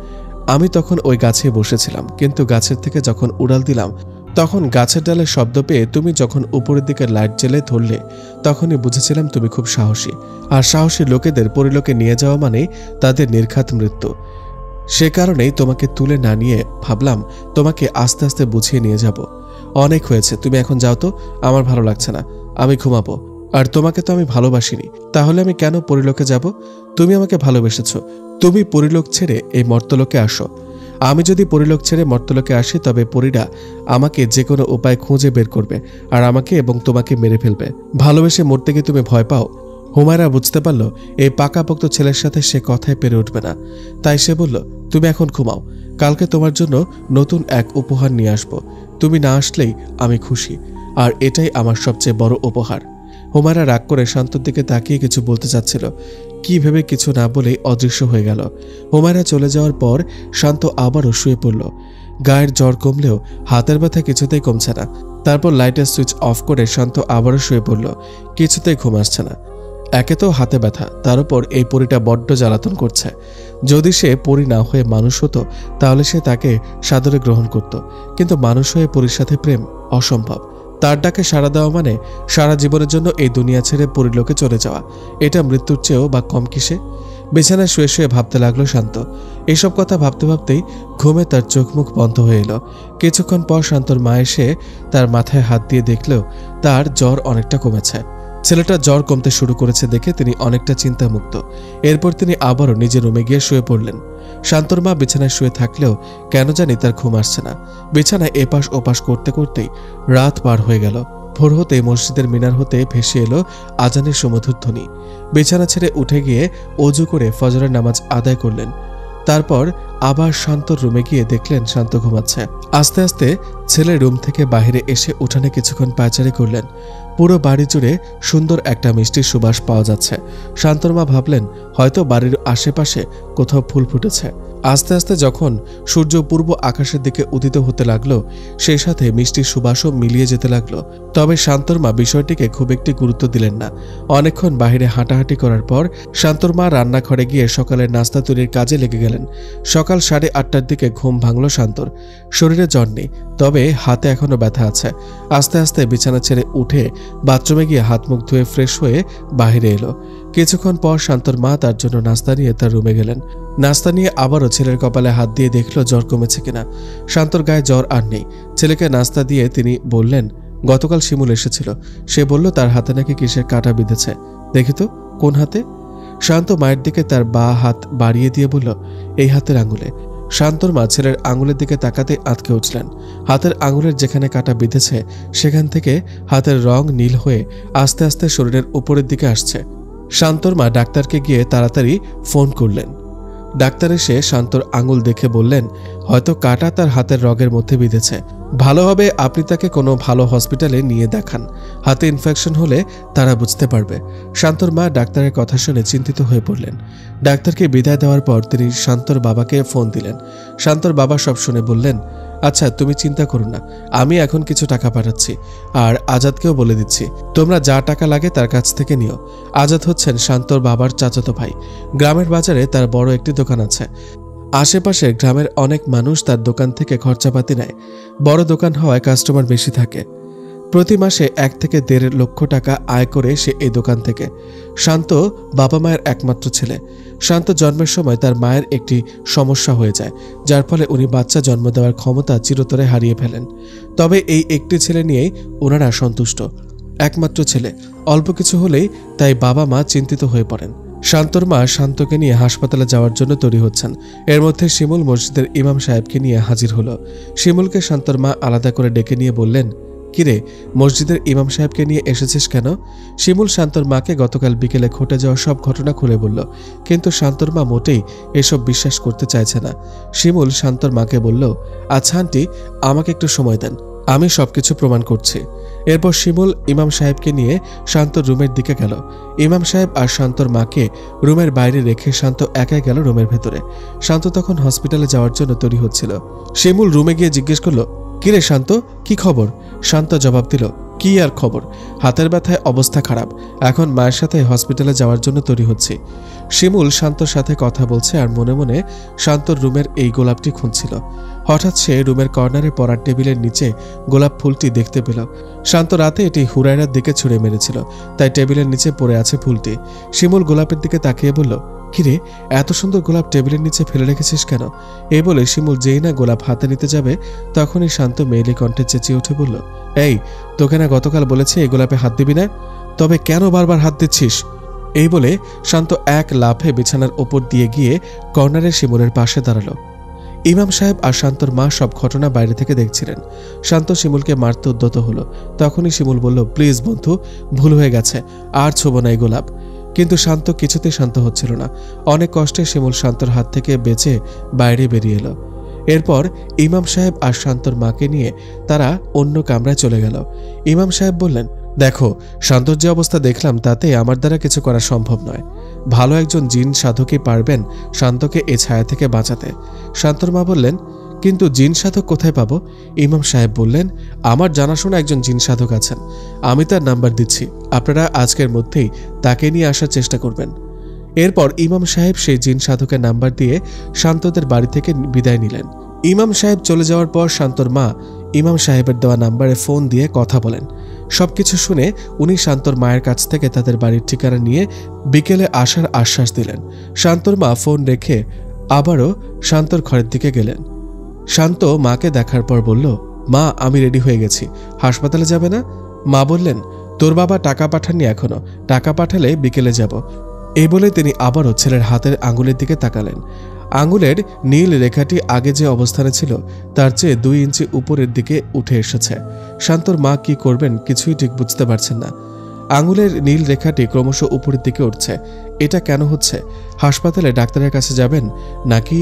আমি তখন ওই গাছে বসেছিলাম, কিন্তু গাছের থেকে যখন উড়াল দিলাম তখন গাছের ডালে শব্দ পেয়ে তুমি যখন উপরের দিকে লাইট জ্বেলে ধরলে তখনই বুঝেছিলাম তুমি খুব সাহসী। আর সাহসী লোকেদের পরিলোকে নিয়ে যাওয়া মানে তাদের নির্ঘাত মৃত্যু। সে কারণেই তোমাকে তুলে না নিয়ে ভাবলাম তোমাকে আস্তে আস্তে বুঝিয়ে নিয়ে যাব। অনেক হয়েছে, তুমি এখন যাও তো, আমার ভালো লাগছে না, আমি ঘুমাবো। আর তোমাকে তো আমি ভালোবাসিনি, তাহলে আমি কেন পরিলোকে যাব? তুমি আমাকে ভালোবেসেছো, তুমি পরিলোক ছেড়ে এই মর্তলোকে আসো। আমি যদি পরিলোক ছেড়ে মর্তলোকে আসি তবে পরীরা আমাকে যে কোনো উপায় খুঁজে বের করবে আর আমাকে এবং তোমাকে মেরে ফেলবে। ভালোবেসে মরতে গিয়ে তুমি ভয় পাও? হুমায়রা বুঝতে পারল এই পাকাপোক্ত ছেলের সাথে সে কথায় পেরে উঠবে না, তাই সে বলল, তুমি এখন ঘুমাও, কালকে তোমার জন্য নতুন এক উপহার নিয়ে আসবো। তুমি না আসলেই আমি খুশি, আর এটাই আমার সবচেয়ে বড় উপহার। হুমায়রা রাগ করে শান্তর দিকে তাকিয়ে কিছু বলতে চাচ্ছিল, কি ভেবে কিছু না বলেই অদৃশ্য হয়ে গেল। হুমায়রা চলে যাওয়ার পর শান্ত আবারও শুয়ে পড়ল। গায়ের জ্বর কমলেও হাতের ব্যথা কিছুতেই কমছে না। তারপর লাইটের সুইচ অফ করে শান্ত আবারও শুয়ে পড়ল। কিছুতেই ঘুম আসছে না। একে তো হাতে ব্যথা, তার উপর এই পরীটা বড্ড জ্বালাতন করছে। যদি সে পরী না হয়ে মানুষ হতো তাহলে সে তাকে সাদরে গ্রহণ করত, কিন্তু মানুষ হয়ে পরীর সাথে প্রেম অসম্ভব। তার ডাকে সাড়া দেওয়া মানে সারা জীবনের জন্য এই দুনিয়া ছেড়ে পরিলোকে চলে যাওয়া। এটা মৃত্যুর চেয়েও বা কম কিসে? বিছানায় শুয়ে শুয়ে ভাবতে লাগলো শান্ত। এইসব কথা ভাবতে ভাবতেই ঘুমে তার চোখ মুখ বন্ধ হয়ে এলো। কিছুক্ষণ পর শান্তর মা এসে তার মাথায় হাত দিয়ে দেখলেও তার জ্বর অনেকটা কমেছে। ছেলেটা জ্বর কমতে শুরু করেছে দেখে তিনি অনেকটা চিন্তামুক্ত। এরপর তিনি আবারও নিজের রুমে গিয়ে শুয়ে পড়লেন। শান্তর মা বিছানায় শুয়ে থাকলেও কেন জানি তার ঘুম আসছে না। বিছানায় এপাশ ওপাশ করতে করতেই রাত পার হয়ে গেল। ভোর হতে মসজিদের মিনার হতে ভেসে এলো আজানের সুমধুর ধ্বনি। বিছানা ছেড়ে উঠে গিয়ে অজু করে ফজরের নামাজ আদায় করলেন। তারপর আবার শান্তর রুমে গিয়ে দেখলেন শান্ত ঘুমাচ্ছে। আস্তে আস্তে ছেলে রুম থেকে বাইরে এসে উঠানে কিছুক্ষণ পায়চারি করলেন। পুরো বাড়ি জুড়ে সুন্দর একটা মিষ্টির সুবাস পাওয়া যাচ্ছে। শান্তর মা ভাবলেন হয়তো বাড়ির আশেপাশে কোথাও ফুল ফুটেছে। আস্তে আস্তে যখন সূর্য পূর্ব আকাশের দিকে উদিত হতে লাগলো সেই সাথে মিষ্টির সুবাসও মিলিয়ে যেতে লাগলো। তবে শান্তর মা বিষয়টিকে খুব একটি গুরুত্ব দিলেন না। অনেকক্ষণ বাইরে হাঁটাহাঁটি করার পর শান্তর মা রান্নাঘরে গিয়ে সকালের নাস্তা তৈরির কাজে লেগে গেলেন। সকাল 8:30টার দিকে ঘুম ভাঙল শান্তর। শরীরে জ্বর নেই, তবে হাতে এখনো ব্যথা আছে। আস্তে আস্তে বিছানা ছেড়ে উঠে বাথরুমে গিয়ে হাত মুখ ধুয়ে ফ্রেশ হয়ে বাইরে এলো। কিছুক্ষণ পর শান্তর মা তার জন্য নাস্তা নিয়ে তার রুমে গেলেন। নাস্তা নিয়ে আবারও ছেলের কপালে হাত দিয়ে দেখলো জ্বর কমেছে কিনা। শান্তর গায়ে জ্বর আর নেই। ছেলেকে নাস্তা দিয়ে তিনি বললেন, গতকাল শিমুল এসেছিল, সে বলল তার হাতে নাকি কিসের কাঁটা বিঁধেছে। দেখি তো কোন হাতে? শান্ত মায়ের দিকে তার বাঁ হাত বাড়িয়ে দিয়ে বলল, এই হাতের আঙুলে। শান্তর মা ছেলের আঙুলের দিকে তাকাতে আঁতকে উঠলেন। হাতের আঙুলের যেখানে কাঁটা বিঁধেছে সেখান থেকে হাতের রং নীল হয়ে আস্তে আস্তে শরীরের উপরের দিকে আসছে। শান্তর মা ডাক্তারকে গিয়ে তাড়াতাড়ি ফোন করলেন। ডাক্তার এসে শান্তর আঙুল দেখে বললেন, হয়তো কাঁটা তার হাতের রগের মধ্যে বিঁধেছে। ভালো হবে আপনি তাকে কোনো ভালো হসপিটালে নিয়ে দেখান। হাতে ইনফেকশন হলে তারা বুঝতে পারবে। শান্তর মা ডাক্তারের কথা শুনে চিন্তিত হয়ে পড়লেন। ডাক্তারকে বিদায় দেওয়ার পর তিনি শান্তর বাবাকে ফোন দিলেন। শান্তর বাবা সব শুনে বললেন, আচ্ছা তুমি চিন্তা করো না, আমি এখন কিছু টাকা পাঠাচ্ছি, আর আজাদকেও বলে দিচ্ছি তোমরা যা টাকা লাগে তার কাছ থেকে নিও। আজাদ হচ্ছেন শান্তর বাবার চাচাতো ভাই। গ্রামের বাজারে তার বড় একটি দোকান আছে। আশেপাশের গ্রামের অনেক মানুষ তার দোকান থেকে খরচাপাতি নেয়। বড় দোকান হওয়ায় কাস্টমার বেশি থাকে। প্রতি মাসে 1 থেকে 1.5 লক্ষ টাকা আয় করে সে এই দোকান থেকে। শান্ত বাবা মায়ের একমাত্র ছেলে। শান্ত জন্মের সময় তার মায়ের একটি সমস্যা হয়ে যায়, যার ফলে উনি বাচ্চা জন্ম দেওয়ার ক্ষমতা চিরতরে হারিয়ে ফেলেন। তবে এই একটি ছেলে নিয়েই ওনারা সন্তুষ্ট। একমাত্র ছেলে, অল্প কিছু হলেই তাই বাবা মা চিন্তিত হয়ে পড়েন। শান্তর মা শান্তকে নিয়ে হাসপাতালে যাওয়ার জন্য তৈরি হচ্ছেন। এর মধ্যে শিমুল মসজিদের ইমাম সাহেবকে নিয়ে হাজির হলো। শিমুলকে শান্তর মা আলাদা করে ডেকে নিয়ে বললেন, কিরে, মসজিদের ইমাম সাহেবকে নিয়ে এসেছিস কেন? শিমুল শান্তর মাকে গতকাল বিকেলে ঘটে যাওয়া সব ঘটনা খুলে বলল, কিন্তু শান্তর মা মোটেই এসব বিশ্বাস করতে চাইছে না। শিমুল শান্তর মাকে বলল, আচ্ছা আন্টি, আমাকে একটু সময় দেন, আমি সবকিছু প্রমাণ করছি। এরপর শিমুল ইমাম সাহেবকে নিয়ে শান্তর রুমের দিকে গেল। ইমাম সাহেব আর শান্তর মাকে রুমের বাইরে রেখে শান্ত একাই গেল রুমের ভেতরে। শান্ত তখন হসপিটালে যাওয়ার জন্য তৈরি হচ্ছিল। শিমুল রুমে গিয়ে জিজ্ঞেস করলো, কিরে শান্ত, কি খবর? শান্ত জবাব দিল, কি আর খবর, হাতের ব্যথায় অবস্থা খারাপ, এখন মায়ের সাথে হসপিটালে যাওয়ার জন্য তৈরি হচ্ছি। শিমুল শান্তর সাথে কথা বলছে আর মনে মনে শান্তর রুমের এই গোলাপটি খুঁজছিল। হঠাৎ সে রুমের কর্নারে পড়ার টেবিলের নিচে গোলাপ ফুলটি দেখতে পেল। শান্ত রাতে এটি হুরায়রার দিকে ছুঁড়ে মেরেছিল, তাই টেবিলের নিচে পড়ে আছে ফুলটি। শিমুল গোলাপের দিকে তাকিয়ে বলল, কিরে, এত সুন্দর গোলাপ টেবিলের নিচে ফেলে রেখেছিস কেন? এই বলে শিমুল যেই না গোলাপ হাতে নিতে যাবে, তখনই শান্ত মেয়েলি কণ্ঠে চেঁচিয়ে উঠে বলল, এই, তোকে না গতকাল বলেছি এই গোলাপে হাত দিবি না, তবে কেন বারবার হাত দিচ্ছিস? এই বলে শান্ত এক লাফে বিছানার ওপর দিয়ে গিয়ে কর্নারে শিমুলের পাশে দাঁড়ালো। ইমাম সাহেব আর শান্তর মা সব ঘটনা বাইরে থেকে দেখছিলেন। শান্ত শিমুলকে মারতে উদ্যত হলো। তখনই শিমুল বলল, প্লিজ বন্ধু, ভুল হয়ে গেছে, আর ছোবো না এই গোলাপ। কিন্তু শান্ত কিছুতেই শান্ত হচ্ছিল না। অনেক কষ্টে শিমুল শান্তর হাত থেকে বেঁচে বাইরে বেরিয়ে এলো। এরপর ইমাম সাহেব আর শান্তর মাকে নিয়ে তারা অন্য কামরায় চলে গেল। ইমাম সাহেব বললেন, দেখো, শান্তর যে অবস্থা দেখলাম তাতে আমার দ্বারা কিছু করা সম্ভব নয়। ভালো একজন জিন সাধকই পারবেন শান্তকে এ ছায়া থেকে বাঁচাতে। শান্তর মা বললেন, কিন্তু জিন সাধক কোথায় পাবো? ইমাম সাহেব বললেন, আমার জানাশোনা একজন জিন সাধক আছেন, আমি তার নাম্বার দিচ্ছি, আপনারা আজকের মধ্যেই তাকে নিয়ে আসার চেষ্টা করবেন। এরপর ইমাম সাহেব সেই জিন সাধকের নাম্বার দিয়ে শান্তদের বাড়ি থেকে বিদায় নিলেন। ইমাম সাহেব চলে যাওয়ার পর শান্তর মা ইমাম সাহেবের দেওয়া নাম্বারে ফোন দিয়ে কথা বলেন। সবকিছু শুনে উনি শান্তর মায়ের কাছ থেকে তাদের বাড়ির ঠিকানা নিয়ে বিকেলে আসার আশ্বাস দিলেন। শান্তর মা ফোন রেখে আবারও শান্তর ঘরের দিকে গেলেন। শান্ত মাকে দেখার পর বলল, মা, আমি রেডি হয়ে গেছি, হাসপাতালে যাবে না? মা বললেন, তোর বাবা টাকা পাঠাননি এখনো, টাকা পাঠালে বিকেলে যাব। এই বলে তিনি আবারও ছেলের হাতের আঙুলের দিকে তাকালেন। আঙুলের নীল রেখাটি আগে যে অবস্থানে ছিল তার চেয়ে 2 ইঞ্চি উপরের দিকে উঠে এসেছে। শান্তর মা কি করবেন কিছুই ঠিক বুঝতে পারছেন না। আঙুলের নীল রেখাটি ক্রমশ উপরের দিকে উঠছে। এটা কেন হচ্ছে? হাসপাতালে ডাক্তারের কাছে যাবেন নাকি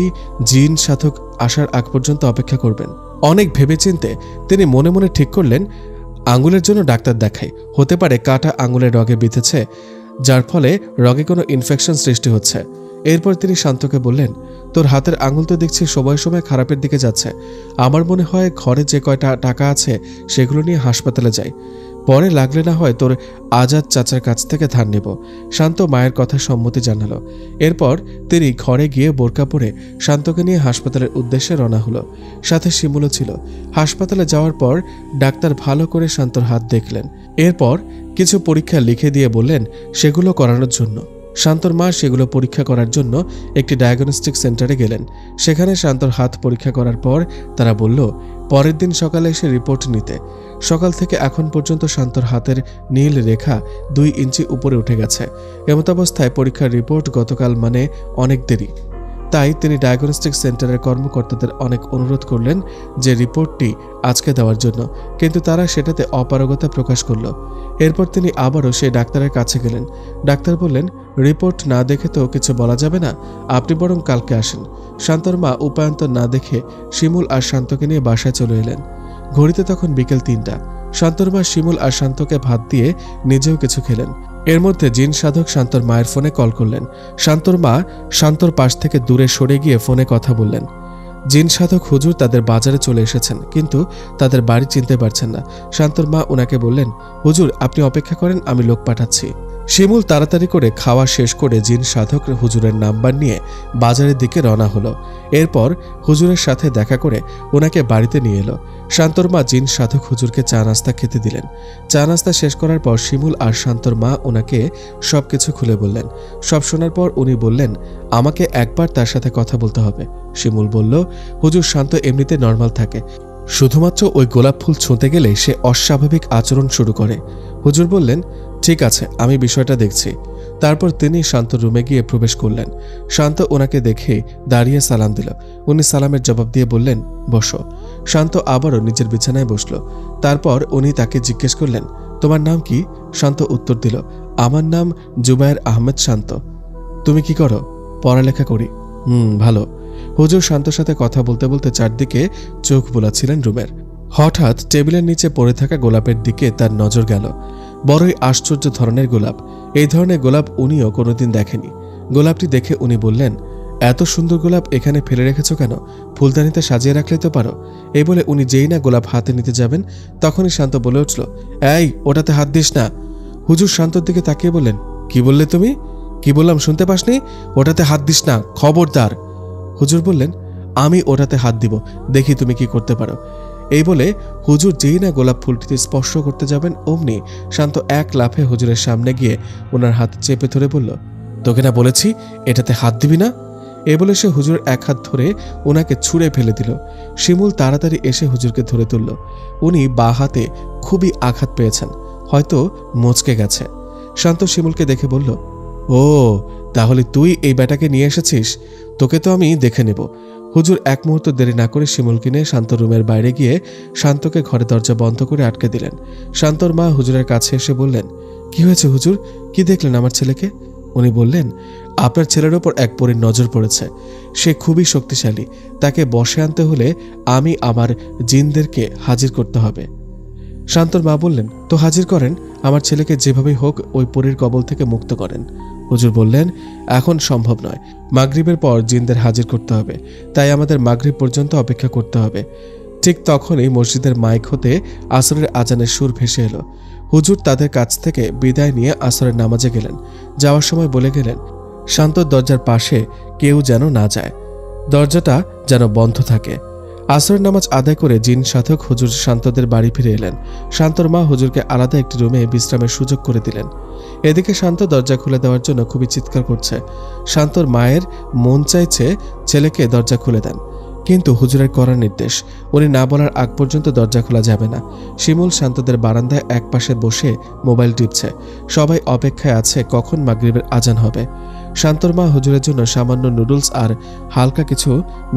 জিন সাধক আসার আগ পর্যন্ত অপেক্ষা করবেন? অনেক ভেবেচিন্তে তিনি মনে মনে ঠিক করলেন, আঙুলের জন্য ডাক্তার দেখাই, হতে পারে কাটা আঙুলের রগে বিঁধেছে, যার ফলে রগে কোনো ইনফেকশন সৃষ্টি হচ্ছে। এরপর তিনি শান্তকে বললেন, তোর হাতের আঙুল তো দেখছি সময় সময় খারাপের দিকে যাচ্ছে, আমার মনে হয় ঘরে যে কয়টা টাকা আছে সেগুলো নিয়ে হাসপাতালে যাই, পরে লাগলে না হয় তোর আজাদ চাচার কাছ থেকে ধার নেব। শান্ত মায়ের কথা সম্মতি জানালো। এরপর তিনি ঘরে গিয়ে বোরকা পরে শান্তকে নিয়ে হাসপাতালের উদ্দেশ্যে রওনা হলো। সাথে শিমুলও ছিল। হাসপাতালে যাওয়ার পর ডাক্তার ভালো করে শান্তর হাত দেখলেন। এরপর কিছু পরীক্ষা লিখে দিয়ে বললেন সেগুলো করানোর জন্য। শান্তর মা সেগুলো পরীক্ষা করার জন্য একটি ডায়াগনস্টিক সেন্টারে গেলেন। সেখানে শান্তর হাত পরীক্ষা করার পর তারা বলল পরের দিন সকালে এসে রিপোর্ট নিতে। সকাল থেকে এখন পর্যন্ত শান্তর হাতের নীল রেখা 2 ইঞ্চি উপরে উঠে গেছে। এমতাবস্থায় পরীক্ষার রিপোর্ট গতকাল মানে অনেক দেরি। তাই তিনি ডায়াগনস্টিক সেন্টারের কর্মকর্তাদের অনেক অনুরোধ করলেন যে রিপোর্টটি আজকে দেওয়ার জন্য, কিন্তু তারা সেটাতে অপারগতা প্রকাশ করল। এরপর তিনি আবারও সেই ডাক্তারের কাছে গেলেন। ডাক্তার বললেন, রিপোর্ট না দেখে তো কিছু বলা যাবে না, আপনি বরং কালকে আসেন। শান্তর মা উপায়ন্তর না দেখে শিমুল আর শান্তকে নিয়ে বাসায় চলে এলেন। ঘড়িতে তখন বিকেল 3টা। শান্তর মা শিমুল আর শান্তকে ভাত দিয়ে নিজেও কিছু খেলেন। এর মধ্যে জিন সাধক শান্তর মায়ের ফোনে কল করলেন। শান্তর মা শান্তর পাশ থেকে দূরে সরে গিয়ে ফোনে কথা বললেন। জিন সাধক হুজুর তাদের বাজারে চলে এসেছেন, কিন্তু তাদের বাড়ি চিনতে পারছেন না। শান্তর মা ওনাকে বললেন, হুজুর আপনি অপেক্ষা করেন, আমি লোক পাঠাচ্ছি। শিমুল তাড়াতাড়ি করে খাওয়া শেষ করে জিন সাধক হুজুরের নাম্বার নিয়ে বাজারের দিকে রওনা হলো। এরপর হুজুরের সাথে দেখা করে ওনাকে বাড়িতে নিয়ে এলো। শান্তর মা জিন সাধক হুজুরকে চা নাস্তা খেতে দিলেন। চা নাস্তা শেষ করার পর শিমুল আর শান্তর মা ওনাকে সবকিছু খুলে বললেন। সব শোনার পর উনি বললেন, আমাকে একবার তার সাথে কথা বলতে হবে। শিমুল বলল, হুজুর শান্ত এমনিতে নর্মাল থাকে, শুধুমাত্র ওই গোলাপ ফুল ছুঁতে গেলে সে অস্বাভাবিক আচরণ শুরু করে। হুজুর বললেন, ঠিক আছে, আমি বিষয়টা দেখছি। তারপর তিনি শান্ত রুমে গিয়ে প্রবেশ করলেন। শান্ত ওনাকে দেখে দাঁড়িয়ে সালাম দিল। উনি সালামের জবাব দিয়ে বললেন, বসো। শান্ত আবারও নিজের বিছানায় বসল। তারপর উনি তাকে জিজ্ঞেস করলেন, তোমার নাম কি? শান্ত উত্তর দিল, আমার নাম জুবায়ের আহমেদ শান্ত। তুমি কি করো? পড়ালেখা করি। ভালো। হুজুর শান্তর সাথে কথা বলতে বলতে চারদিকে চোখ বোলাচ্ছিলেন রুমের। হঠাৎ টেবিলের নিচে পড়ে থাকা গোলাপের দিকে তার নজর গেল। বড়ই আশ্চর্য ধরনের গোলাপ। এই ধরনের গোলাপ উনিও কোনোদিন দেখেনি। গোলাপটি দেখে উনি বললেন, এত সুন্দর গোলাপ এখানে ফেলে রেখেছ কেন? ফুলদানিতে সাজিয়ে রাখলে তো পারো। এই বলে উনি যেই না গোলাপ হাতে নিতে যাবেন, তখনই শান্ত বলে উঠল, এই, ওটাতে হাত দিস না। হুজুর শান্তর দিকে তাকিয়ে বললেন, কি বললে তুমি? কি বললাম শুনতে পাসনি? ওটাতে হাত দিস না, খবরদার। হুজুর বললেন, আমি ওটাতে হাত দিব, দেখি তুমি কি করতে পারো। এই বলে হুজুর যেই না গোলাপ ফুলটিতে স্পর্শ করতে যাবেন, অমনি শান্ত এক লাফে হুজুরের সামনে গিয়ে ওনার হাত চেপে ধরে বলল, তোকে না বলেছি এটাতে হাত দিবি না? এ বলে সে হুজুরের এক হাত ধরে ওনাকে ছুঁড়ে ফেলে দিল। শিমুল তাড়াতাড়ি এসে হুজুরকে ধরে তুলল। উনি বা হাতে খুবই আঘাত পেয়েছেন, হয়তো মচকে গেছে। শান্ত শিমুলকে দেখে বলল, ও, তাহলে তুই এই ব্যাটাকে নিয়ে এসেছিস? তোকে তো আমি দেখে নেব। হুজুর এক মুহূর্ত দেরি না করে শিমুলকে নিয়ে শান্ত রুমের বাইরে গিয়ে শান্তকে ঘরে দরজা বন্ধ করে আটকে দিলেন। শান্তর মা হুজুরের কাছে এসে বললেন, কি হয়েছে হুজুর? কি দেখলেন আমার ছেলেকে? উনি বললেন, আপনার ছেলের ওপর এক পরীর নজর পড়েছে। সে খুবই শক্তিশালী। তাকে বশে আনতে হলে আমি আমার জিনদেরকে হাজির করতে হবে। শান্তর মা বললেন, তো হাজির করেন, আমার ছেলেকে যেভাবেই হোক ওই পরীর কবল থেকে মুক্ত করেন। হুজুর বললেন, এখন সম্ভব নয়, মাগরিবের পর জিনদের হাজির করতে হবে, তাই আমাদের মাগরিব পর্যন্ত অপেক্ষা করতে হবে। ঠিক তখনই মসজিদের মাইক হতে আসরের আজানের সুর ভেসে এলো। হুজুর তাদের কাছ থেকে বিদায় নিয়ে আসরের নামাজে গেলেন। যাওয়ার সময় বলে গেলেন, শান্তর দরজার পাশে কেউ যেন না যায়, দরজাটা যেন বন্ধ থাকে। আসরের নামাজ আদায় করে জিন সাধক হুজুর শান্তদের বাড়ি ফিরে এলেন। শান্তর মা হুজুরকে আলাদা একটি রুমে বিশ্রামের সুযোগ করে দিলেন। এদিকে শান্ত দরজা খুলে দেওয়ার জন্য খুবই চিৎকার করছে। শান্তর মায়ের মন চাইছে ছেলেকে দরজা খুলে দেন, কিন্তু হুজুরের কড়া নির্দেশ, উনি না বলার আগ পর্যন্ত দরজা খোলা যাবে না। শিমুল শান্তদের বারান্দায় এক পাশে বসে মোবাইল টিপছে। সবাই অপেক্ষায় আছে কখন মাগরিবের আজান হবে। শান্তর মা হুজুরের জন্য সামান্য নুডলস আর হালকা কিছু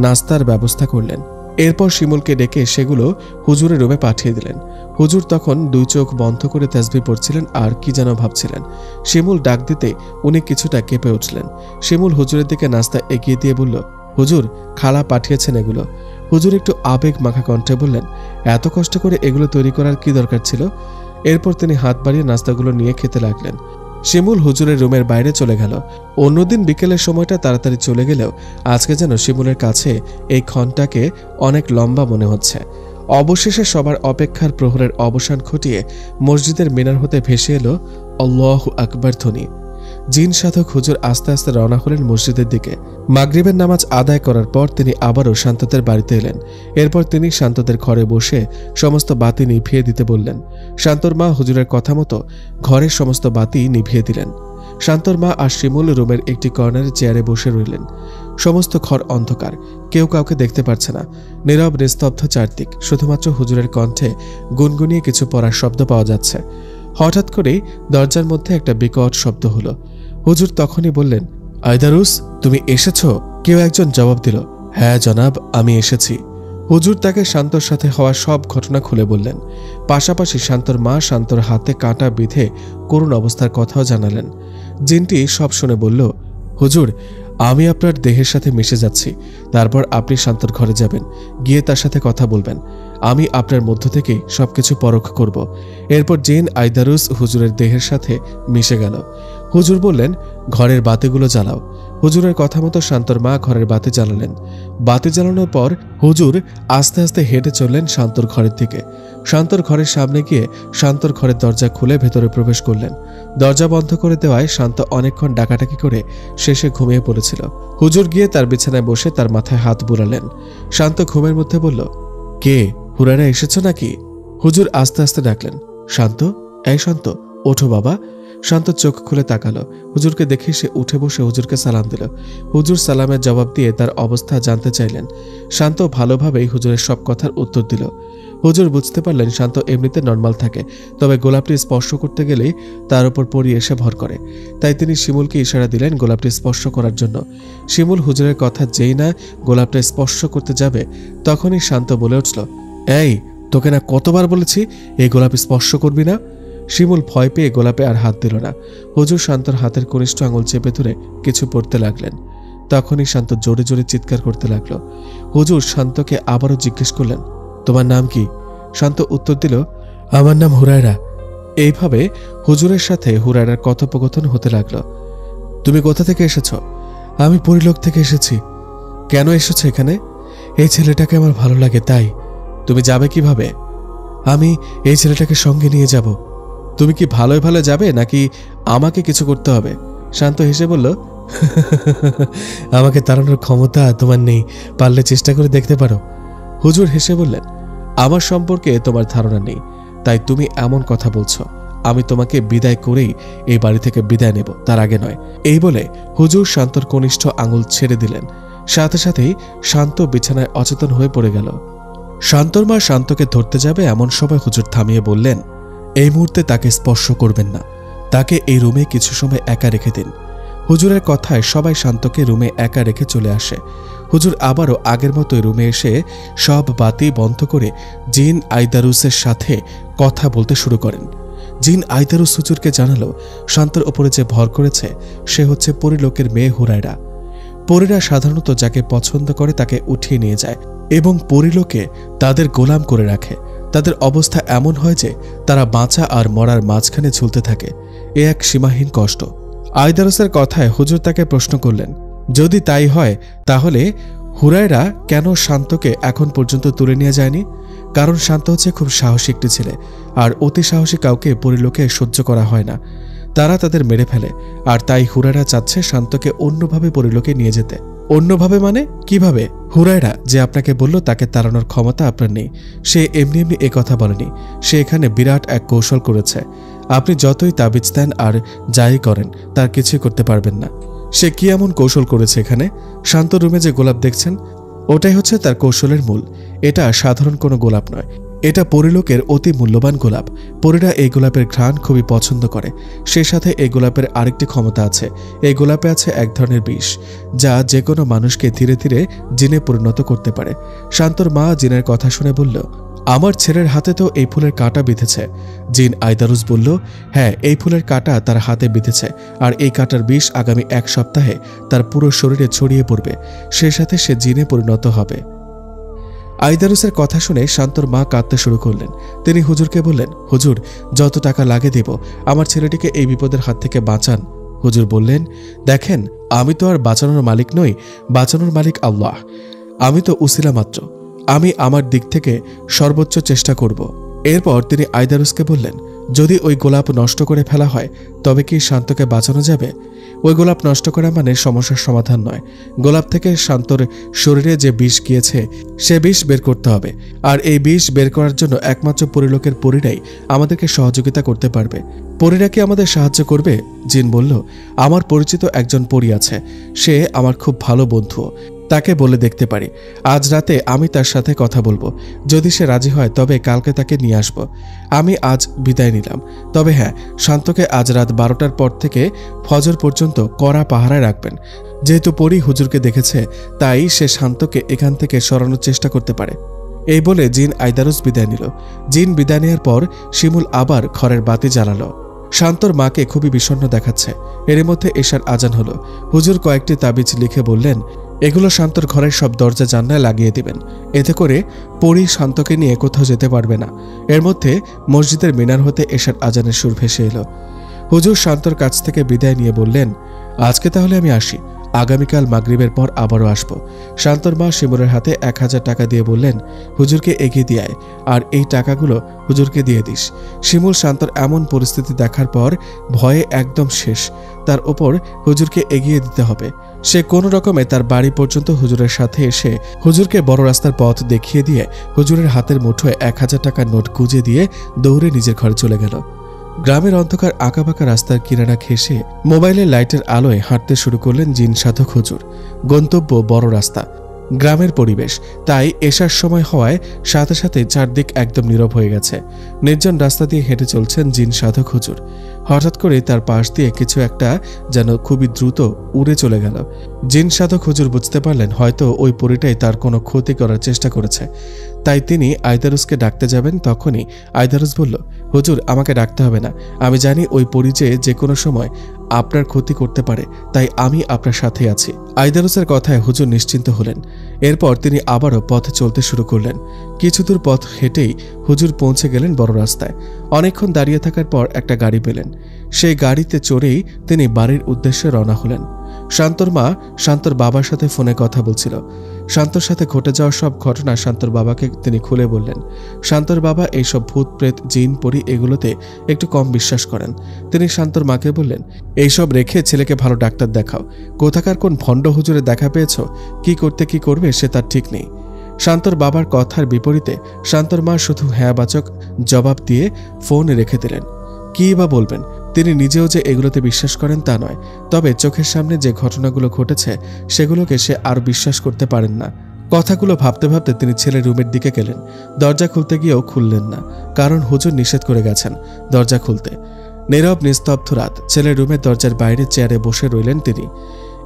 নাস্তার ব্যবস্থা করলেন। এরপর শিমুলকে ডেকে সেগুলো হুজুরের রুমে পাঠিয়ে দিলেন। হুজুর তখন দুই চোখ বন্ধ করে তাসবিহ পড়ছিলেন আর কি যেন ভাবছিলেন। শিমুল ডাক দিতে উনি কিছুটা কেঁপে উঠলেন। শিমুল হুজুরের দিকে নাস্তা এগিয়ে দিয়ে বলল, হুজুর, খালা পাঠিয়েছেন এগুলো। হুজুর একটু আবেগ মাখা কণ্ঠে বললেন, এত কষ্ট করে এগুলো তৈরি করার কি দরকার ছিল? এরপর তিনি হাত বাড়িয়ে নাস্তাগুলো নিয়ে খেতে লাগলেন। শিমুল হুজুরের রুমের বাইরে চলে গেল। অন্যদিন বিকেলের সময়টা তাড়াতাড়ি চলে গেলেও আজকে যেন শিমুলের কাছে এই ক্ষণটাকে অনেক লম্বা মনে হচ্ছে। অবশেষে সবার অপেক্ষার প্রহরের অবসান ঘটিয়ে মসজিদের মিনার হতে ভেসে এলো আল্লাহু আকবার ধ্বনি। জিন সাধক হুজুর আস্তে আস্তে রওনা হলেন মসজিদের দিকে। মাগরিবের নামাজ আদায় করার পর তিনি আবারও শান্তদের বাড়িতে এলেন। এরপর তিনি শান্তদের ঘরে বসে সমস্ত বাতি নিভিয়ে দিতে বললেন। শান্তর মা হুজুরের কথা মতো ঘরের সমস্ত বাতি নিভিয়ে দিলেন। শান্তর মা আর শিমুল রুমের একটি কর্নারে চেয়ারে বসে রইলেন। সমস্ত ঘর অন্ধকার, কেউ কাউকে দেখতে পারছে না। নীরব নিস্তব্ধ চারদিক, শুধুমাত্র হুজুরের কণ্ঠে গুনগুনিয়ে কিছু পড়ার শব্দ পাওয়া যাচ্ছে। হঠাৎ করেই দরজার মধ্যে একটা বিকট শব্দ হলো। হুজুর তখনই বললেন, আয়দারুস, তুমি এসেছো? কেউ একজন জবাব দিল, হ্যাঁ জনাব, আমি এসেছি। হুজুর তাকে শান্তর সাথে হওয়া সব ঘটনা খুলে বললেন। পাশাপাশি শান্তর মা শান্তর হাতে কাঁটা বিঁধে করুণ অবস্থার কথাও জানালেন। জিনটি সব শুনে বলল, হুজুর, আমি আপনার দেহের সাথে মিশে যাচ্ছি, তারপর আপনি শান্তর ঘরে যাবেন, গিয়ে তার সাথে কথা বলবেন। আমি আপনার মধ্য থেকেই সবকিছু পরখ করব। এরপর জিন আয়দারুস হুজুরের দেহের সাথে মিশে গেল। হুজুর বললেন, ঘরের বাতিগুলো জ্বালাও। হুজুরের কথা মতো শান্তর মা ঘরের বাতি জ্বালালেন। বাতি জ্বালানোর পর হুজুর আস্তে আস্তে হেঁটে চললেন শান্তর ঘরের দিকে। শান্তর ঘরের সামনে গিয়ে শান্তর ঘরের দরজা খুলে ভেতরে প্রবেশ করলেন। দরজা বন্ধ করে দেওয়ায় শান্ত অনেকক্ষণ ডাকাডাকি করে শেষে ঘুমিয়ে পড়েছিল। হুজুর গিয়ে তার বিছানায় বসে তার মাথায় হাত বুলালেন। শান্ত ঘুমের মধ্যে বলল, কে, হুরায়রা এসেছো নাকি? হুজুর আস্তে আস্তে ডাকলেন, শান্ত, এই শান্ত, ওঠো বাবা। শান্ত চোখ খুলে তাকালো। হুজুরকে দেখে সে উঠে বসে হুজুরকে সালাম দিল। হুজুর সালামের জবাব দিয়ে তার অবস্থা জানতে চাইলেন। শান্ত ভালোভাবেই হুজুরের সব কথার উত্তর দিল। হুজুর বুঝতে পারলেন শান্ত এমনিতে নর্মাল থাকে, তবে গোলাপটি স্পর্শ করতে গেলেই তার উপর পরি এসে ভর করে। তাই তিনি শিমুলকে ইশারা দিলেন গোলাপটি স্পর্শ করার জন্য। শিমুল হুজুরের কথা যেই না গোলাপটা স্পর্শ করতে যাবে, তখনই শান্ত বলে উঠল, এই, তোকে না কতবার বলেছি এই গোলাপ স্পর্শ করবি না? শিমুল ভয় পেয়ে গোলাপে আর হাত দিল না। হুজুর শান্তর হাতের কনিষ্ঠ আঙুল চেপে ধরে কিছু পড়তে লাগলেন। তখনই শান্ত জোরে জোরে চিৎকার করতে লাগলো। হুজুর শান্তকে আবারও জিজ্ঞেস করলেন, তোমার নাম কি? শান্ত উত্তর দিল, আমার নাম হুরায়রা। এইভাবে হুজুরের সাথে হুরায়রার কথোপকথন হতে লাগলো। তুমি কোথা থেকে এসেছ? আমি পরিলোক থেকে এসেছি। কেন এসেছ এখানে? এই ছেলেটাকে আমার ভালো লাগে তাই। তুমি যাবে কিভাবে? আমি এই ছেলেটাকে সঙ্গে নিয়ে যাব। তুমি কি ভালোই ভালো যাবে নাকি আমাকে কিছু করতে হবে? শান্ত হেসে বলল, আমাকে তাড়ানোর ক্ষমতা তোমার নেই, পারলে চেষ্টা করে দেখতে পারো। হুজুর হেসে বললেন, আমার সম্পর্কে তোমার ধারণা নেই, তাই তুমি এমন কথা বলছো। আমি তোমাকে বিদায় করেই এই বাড়ি থেকে বিদায় নেব, তার আগে নয়। এই বলে হুজুর শান্তর কনিষ্ঠ আঙুল ছেড়ে দিলেন। সাথে সাথেই শান্ত বিছানায় অচেতন হয়ে পড়ে গেল। শান্তর মা শান্তকে ধরতে যাবে এমন সময় হুজুর থামিয়ে বললেন, এই মুহূর্তে তাকে স্পর্শ করবেন না, তাকে এই রুমে কিছু সময় একা রেখে দিন। হুজুরের কথায় সবাই শান্তকে রুমে একা রেখে চলে আসে। হুজুর আবারও আগের মতোই রুমে এসে সব বাতি বন্ধ করে জিন আইদারুসের সাথে কথা বলতে শুরু করেন। জিন আইদারুস হুজুরকে জানালো শান্তর ওপরে যে ভর করেছে সে হচ্ছে পরিলোকের মেয়ে হুরায়রা। পরীরা সাধারণত যাকে পছন্দ করে তাকে উঠিয়ে নিয়ে যায় এবং পরিলোকে তাদের গোলাম করে রাখে। তাদের অবস্থা এমন হয় যে তারা বাঁচা আর মরার মাঝখানে ঝুলতে থাকে। এ এক সীমাহীন কষ্ট। আইদারুসের কথায় হুজুর তাকে প্রশ্ন করলেন, যদি তাই হয় তাহলে হুরায়রা কেন শান্তকে এখন পর্যন্ত তুলে নিয়ে যায়নি? কারণ শান্ত হচ্ছে খুব সাহসী একটি ছেলে, আর অতি সাহসী কাউকে পরিলোকে সহ্য করা হয় না, তারা তাদের মেরে ফেলে। আর তাই হুরায়রা চাচ্ছে শান্তকে অন্যভাবে পরিলোকে নিয়ে যেতে। অন্যভাবে মানে কিভাবে? হুরায়রা যে আপনাকে বলল তাকে তাড়ানোর ক্ষমতা আপনার নেই, সে এমনি এমনি এ কথা বলেনি। সে এখানে বিরাট এক কৌশল করেছে। আপনি যতই তাবিজ দেন আর যাই করেন তার কিছুই করতে পারবেন না। সে কি এমন কৌশল করেছে? এখানে শান্ত রুমে যে গোলাপ দেখছেন ওটাই হচ্ছে তার কৌশলের মূল। এটা সাধারণ কোনো গোলাপ নয়, এটা পরিলোকের অতি মূল্যবান গোলাপ। পরীরা এই গোলাপের ঘ্রাণ খুবই পছন্দ করে। সে সাথে এই গোলাপের আরেকটি ক্ষমতা আছে। এই গোলাপে আছে এক ধরনের বিষ, যা যে কোনো মানুষকে ধীরে ধীরে জিনে পরিণত করতে পারে। শান্তর মা জিনের কথা শুনে বলল, আমার ছেলের হাতে তো এই ফুলের কাঁটা বিঁধেছে। জিন আইদারুস বলল, হ্যাঁ, এই ফুলের কাঁটা তার হাতে বিঁধেছে, আর এই কাঁটার বিষ আগামী 1 সপ্তাহে তার পুরো শরীরে ছড়িয়ে পড়বে। সে সাথে সে জিনে পরিণত হবে। আইদারুসের কথা শুনে শান্তর মা কাঁদতে শুরু করলেন। তিনি হুজুরকে বললেন, হুজুর, যত টাকা লাগে দেব, আমার ছেলেটিকে এই বিপদের হাত থেকে বাঁচান। হুজুর বললেন, দেখেন, আমি তো আর বাঁচানোর মালিক নই, বাঁচানোর মালিক আল্লাহ। আমি তো উসিলা মাত্র। আমি আমার দিক থেকে সর্বোচ্চ চেষ্টা করব। এরপর তিনি আইদারুসকে বললেন, যদি ওই গোলাপ নষ্ট করে ফেলা হয় তবে কি শান্তকে বাঁচানো যাবে? ওই গোলাপ নষ্ট করা মানে সমস্যার সমাধান নয়। গোলাপ থেকে শান্তর শরীরে যে বিষ গিয়েছে সে বিষ বের করতে হবে, আর এই বিষ বের করার জন্য একমাত্র পরিলোকের পরীরাই আমাদেরকে সহযোগিতা করতে পারবে। পরীরা কি আমাদের সাহায্য করবে? জিন বলল, আমার পরিচিত একজন পরী আছে, সে আমার খুব ভালো বন্ধু, তাকে বলে দেখতে পারি। আজ রাতে আমি তার সাথে কথা বলবো। যদি সে রাজি হয় তবে কালকে তাকে নিয়ে আসবো। আমি আজ বিদায় নিলাম। তবে হ্যাঁ, শান্তকে আজ রাত 12টার পর থেকে ফজর পর্যন্ত কড়া পাহারায় রাখবেন। যেহেতু পরী হুজুরকে দেখেছে তাই সে শান্তকে এখান থেকে সরানোর চেষ্টা করতে পারে। এই বলে জিন আইদারুস বিদায় নিল। জিন বিদায় নেওয়ার পর শিমুল আবার ঘরের বাতি জ্বালালো। শান্তর মাকে খুবই বিষণ্ণ দেখাচ্ছে। এর মধ্যে এশার আজান হলো। হুজুর কয়েকটি তাবিজ লিখে বললেন, এগুলো শান্তর ঘরের সব দরজা জানলায় লাগিয়ে দিবেন। এতে করে পরী শান্তকে নিয়ে কোথাও যেতে পারবে না। এর মধ্যে মসজিদের মিনার হতে এশার আজানের সুর ভেসে এলো। হুজুর শান্তর কাছ থেকে বিদায় নিয়ে বললেন, আজকে তাহলে আমি আসি, আগামীকাল মাগরিবের পর আবারও আসব। শান্তর মা শিমুলের হাতে 1000 টাকা দিয়ে বললেন, হুজুরকে এগিয়ে দিয়ে আয়, আর এই টাকাগুলো হুজুরকে দিয়ে দিস। শিমুল শান্তর এমন পরিস্থিতি দেখার পর ভয়ে একদম শেষ। তার ওপর হুজুরকে এগিয়ে দিতে হবে। সে কোনো রকমে তার বাড়ি পর্যন্ত হুজুরের সাথে এসে হুজুরকে বড় রাস্তার পথ দেখিয়ে দিয়ে হুজুরের হাতের মুঠোয় 1000 টাকার নোট গুঁজে দিয়ে দৌড়ে নিজের ঘরে চলে গেল। গ্রামের অন্ধকার আঁকাবাঁকা রাস্তার কিনারা ঘেঁষে মোবাইলের লাইটের আলোয় হাঁটতে শুরু করলেন জিন সাধক হুজুর। গন্তব্য বড় রাস্তা, গ্রামের পরিবেশ, তাই এসার সময় হওয়ায় সাথে সাথে চারদিক একদম নীরব হয়ে গেছে। নির্জন রাস্তা দিয়ে হেঁটে চলছেন জিন সাধক হুজুর। হঠাৎ করে তার পাশ দিয়ে কিছু একটা যেন খুবই দ্রুত উড়ে চলে গেল। জিন সাধক হুজুর বুঝতে পারলেন হয়তো ওই পরীটাই তার কোনো ক্ষতি করার চেষ্টা করেছে। তাই তিনি আইদারুসকে ডাকতে যাবেন, তখনই আইদারুস বলল, হুজুর আমাকে ডাকতে হবে না, আমি জানি ওই পরী যে কোনো সময় আপনার ক্ষতি করতে পারে, তাই আমি আপনার সাথে আছি। আইদারুসের কথায় হুজুর নিশ্চিন্ত হলেন। এরপর তিনি আবারও পথে চলতে শুরু করলেন। কিছুদূর পথ হেঁটেই হুজুর পৌঁছে গেলেন বড় রাস্তায়। অনেকক্ষণ দাঁড়িয়ে থাকার পর একটা গাড়ি পেলেন। সেই গাড়িতে চড়েই তিনি বাড়ির উদ্দেশ্যে রওনা হলেন। শান্তর মা শান্তর বাবার সাথে ফোনে কথা বলছিল। শান্তর সাথে ঘটে যাওয়া সব ঘটনা শান্তর বাবাকে তিনি খুলে বললেন। শান্তর বাবা এইসব ভূত প্রেত জিন পরি এগুলোতে একটু কম বিশ্বাস করেন। তিনি শান্তর মাকে বললেন, এইসব রেখে ছেলেকে ভালো ডাক্তার দেখাও। কোথাকার কোন ভণ্ড হুজুরে দেখা পেয়েছ, কি করতে কি করবে সে তার ঠিক নেই। শান্তর বাবার কথার বিপরীতে শান্তর মা শুধু হ্যাঁবাচক জবাব দিয়ে ফোন রেখে দিলেন। কি বা বলবেন, তিনি নিজেও যে এগুলোতে বিশ্বাস করেন তা নয়, তবে চোখের সামনে যে ঘটনাগুলো ঘটেছে সেগুলোকে সে আর বিশ্বাস করতে পারেন না। কথাগুলো ভাবতে ভাবতে তিনি ছেলের রুমের দিকে গেলেন। দরজা খুলতে গিয়েও খুললেন না, কারণ হুজুর নিষেধ করে গেছেন দরজা খুলতে। নীরব নিস্তব্ধ রাত। ছেলের রুমের দরজার বাইরে চেয়ারে বসে রইলেন তিনি।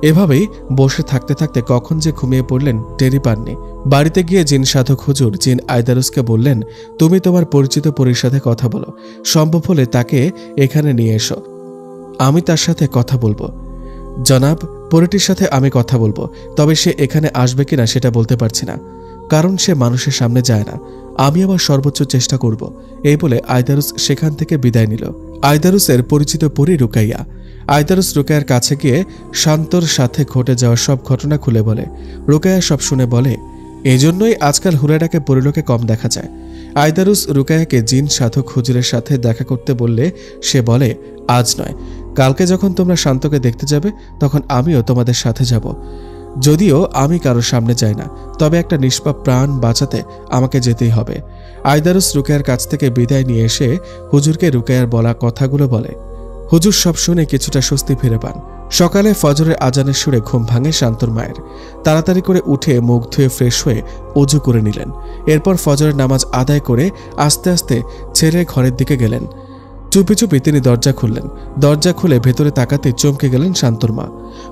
এভাবেই বসে থাকতে থাকতে কখন যে ঘুমিয়ে পড়লেন টেরি পাননি। বাড়িতে গিয়ে জিন সাধক হুজুর জিন আইদারুসকে বললেন, তুমি তোমার পরিচিত পরীর সাথে কথা বলো, সম্ভব হলে তাকে এখানে নিয়ে এসো, আমি তার সাথে কথা বলবো। জনাব, পরীটির সাথে আমি কথা বলবো, তবে সে এখানে আসবে কিনা সেটা বলতে পারছি না, কারণ সে মানুষের সামনে যায় না। আমি আমার সর্বোচ্চ চেষ্টা করব। এই বলে আইদারুস সেখান থেকে বিদায় নিল। আইদারুসের পরিচিত পরী রুকাইয়া। আইদারুস রুকাইয়ার কাছে গিয়ে শান্তর সাথে ঘটে যাওয়া সব ঘটনা খুলে বলে। রুকাইয়া সব শুনে বলে, এজন্যই আজকাল হুরাইরাকে পরিলোকে কম দেখা যায়। আইদারুস রুকাইয়াকে জিন সাধক হুজুরের সাথে দেখা করতে বললে সে বলে, আজ নয়, কালকে যখন তোমরা শান্তকে দেখতে যাবে তখন আমিও তোমাদের সাথে যাব। যদিও আমি কারোর সামনে যাই না, তবে একটা নিষ্পাপ প্রাণ বাঁচাতে আমাকে যেতেই হবে। আইদারুস রুকাইয়ার কাছ থেকে বিদায় নিয়ে এসে হুজুরকে রুকাইয়ার বলা কথাগুলো বলে। হুজুর সব শুনে কিছুটা স্বস্তি ফিরে পান। সকালে ফজরের আজানের সুরে ঘুম ভাঙে শান্তর মায়ের। তাড়াতাড়ি করে উঠে মুখ ধুয়ে ফ্রেশ হয়ে অজু করে নিলেন। এরপর ফজরের নামাজ আদায় করে আস্তে আস্তে ছেলের ঘরের দিকে গেলেন। চুপি চুপি তিনি দরজা খুললেন। দরজা খুলে ভেতরে তাকাতে চমকে গেলেন শান্তর মা।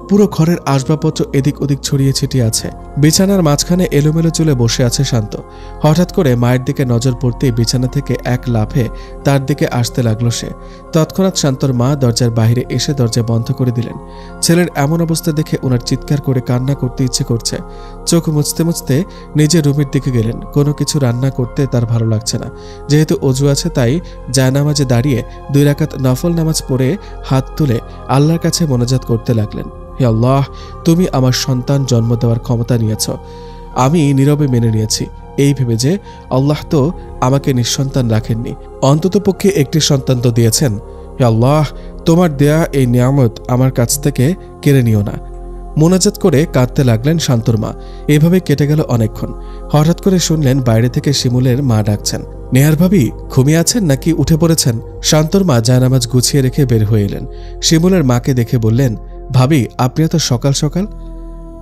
পুরো ঘরের আসবাবপত্র এদিক ওদিক ছড়িয়ে ছিটিয়ে আছে। বিছানার মাঝখানে এলোমেলো চুলে বসে আছে শান্ত। হঠাৎ করে মায়ের দিকে নজর পড়তেই বিছানা থেকে এক লাফে তার দিকে আসতে লাগলো সে। তৎক্ষণাৎ শান্তর মা দরজার বাইরে এসে দরজা বন্ধ করে দিলেন। ছেলের এমন অবস্থা দেখে ওনার চিৎকার করে কান্না করতে ইচ্ছে করছে। চোখ মুছতে মুছতে নিজের রুমের দিকে গেলেন। কোনো কিছু রান্না করতে তার ভালো লাগছে না। যেহেতু অজু আছে তাই জায়নামাজে দাঁড়িয়ে 2 রাকাত নফল নামাজ পড়ে হাত তুলে আল্লাহর কাছে মোনাজাত করতে লাগলেন। হে আল্লাহ, তুমি আমার সন্তান জন্ম দেওয়ার ক্ষমতা নিয়েছ, আমি নীরবে মেনে নিয়েছি, এই ভেবে যে আল্লাহ তো আমাকে নিঃসন্তান রাখেননি, অন্ততপক্ষে একটি সন্তান তো দিয়েছেন। হে আল্লাহ, তোমার দেয়া এই নিয়ামত আমার কাছ থেকে কেড়ে নিও না। মোনাজাত করে কাঁদতে লাগলেন শান্তর মা। এভাবে কেটে গেল অনেকক্ষণ। হঠাৎ করে শুনলেন বাইরে থেকে শিমুলের মা ডাকছেন, নেহার ভাবি ঘুমিয়ে আছেন নাকি উঠে পড়েছেন? শান্তর মা জায়নামাজ গুছিয়ে রেখে বের হয়ে এলেন। শিমুলের মাকে দেখে বললেন, ভাবি আপনি এত সকাল সকাল?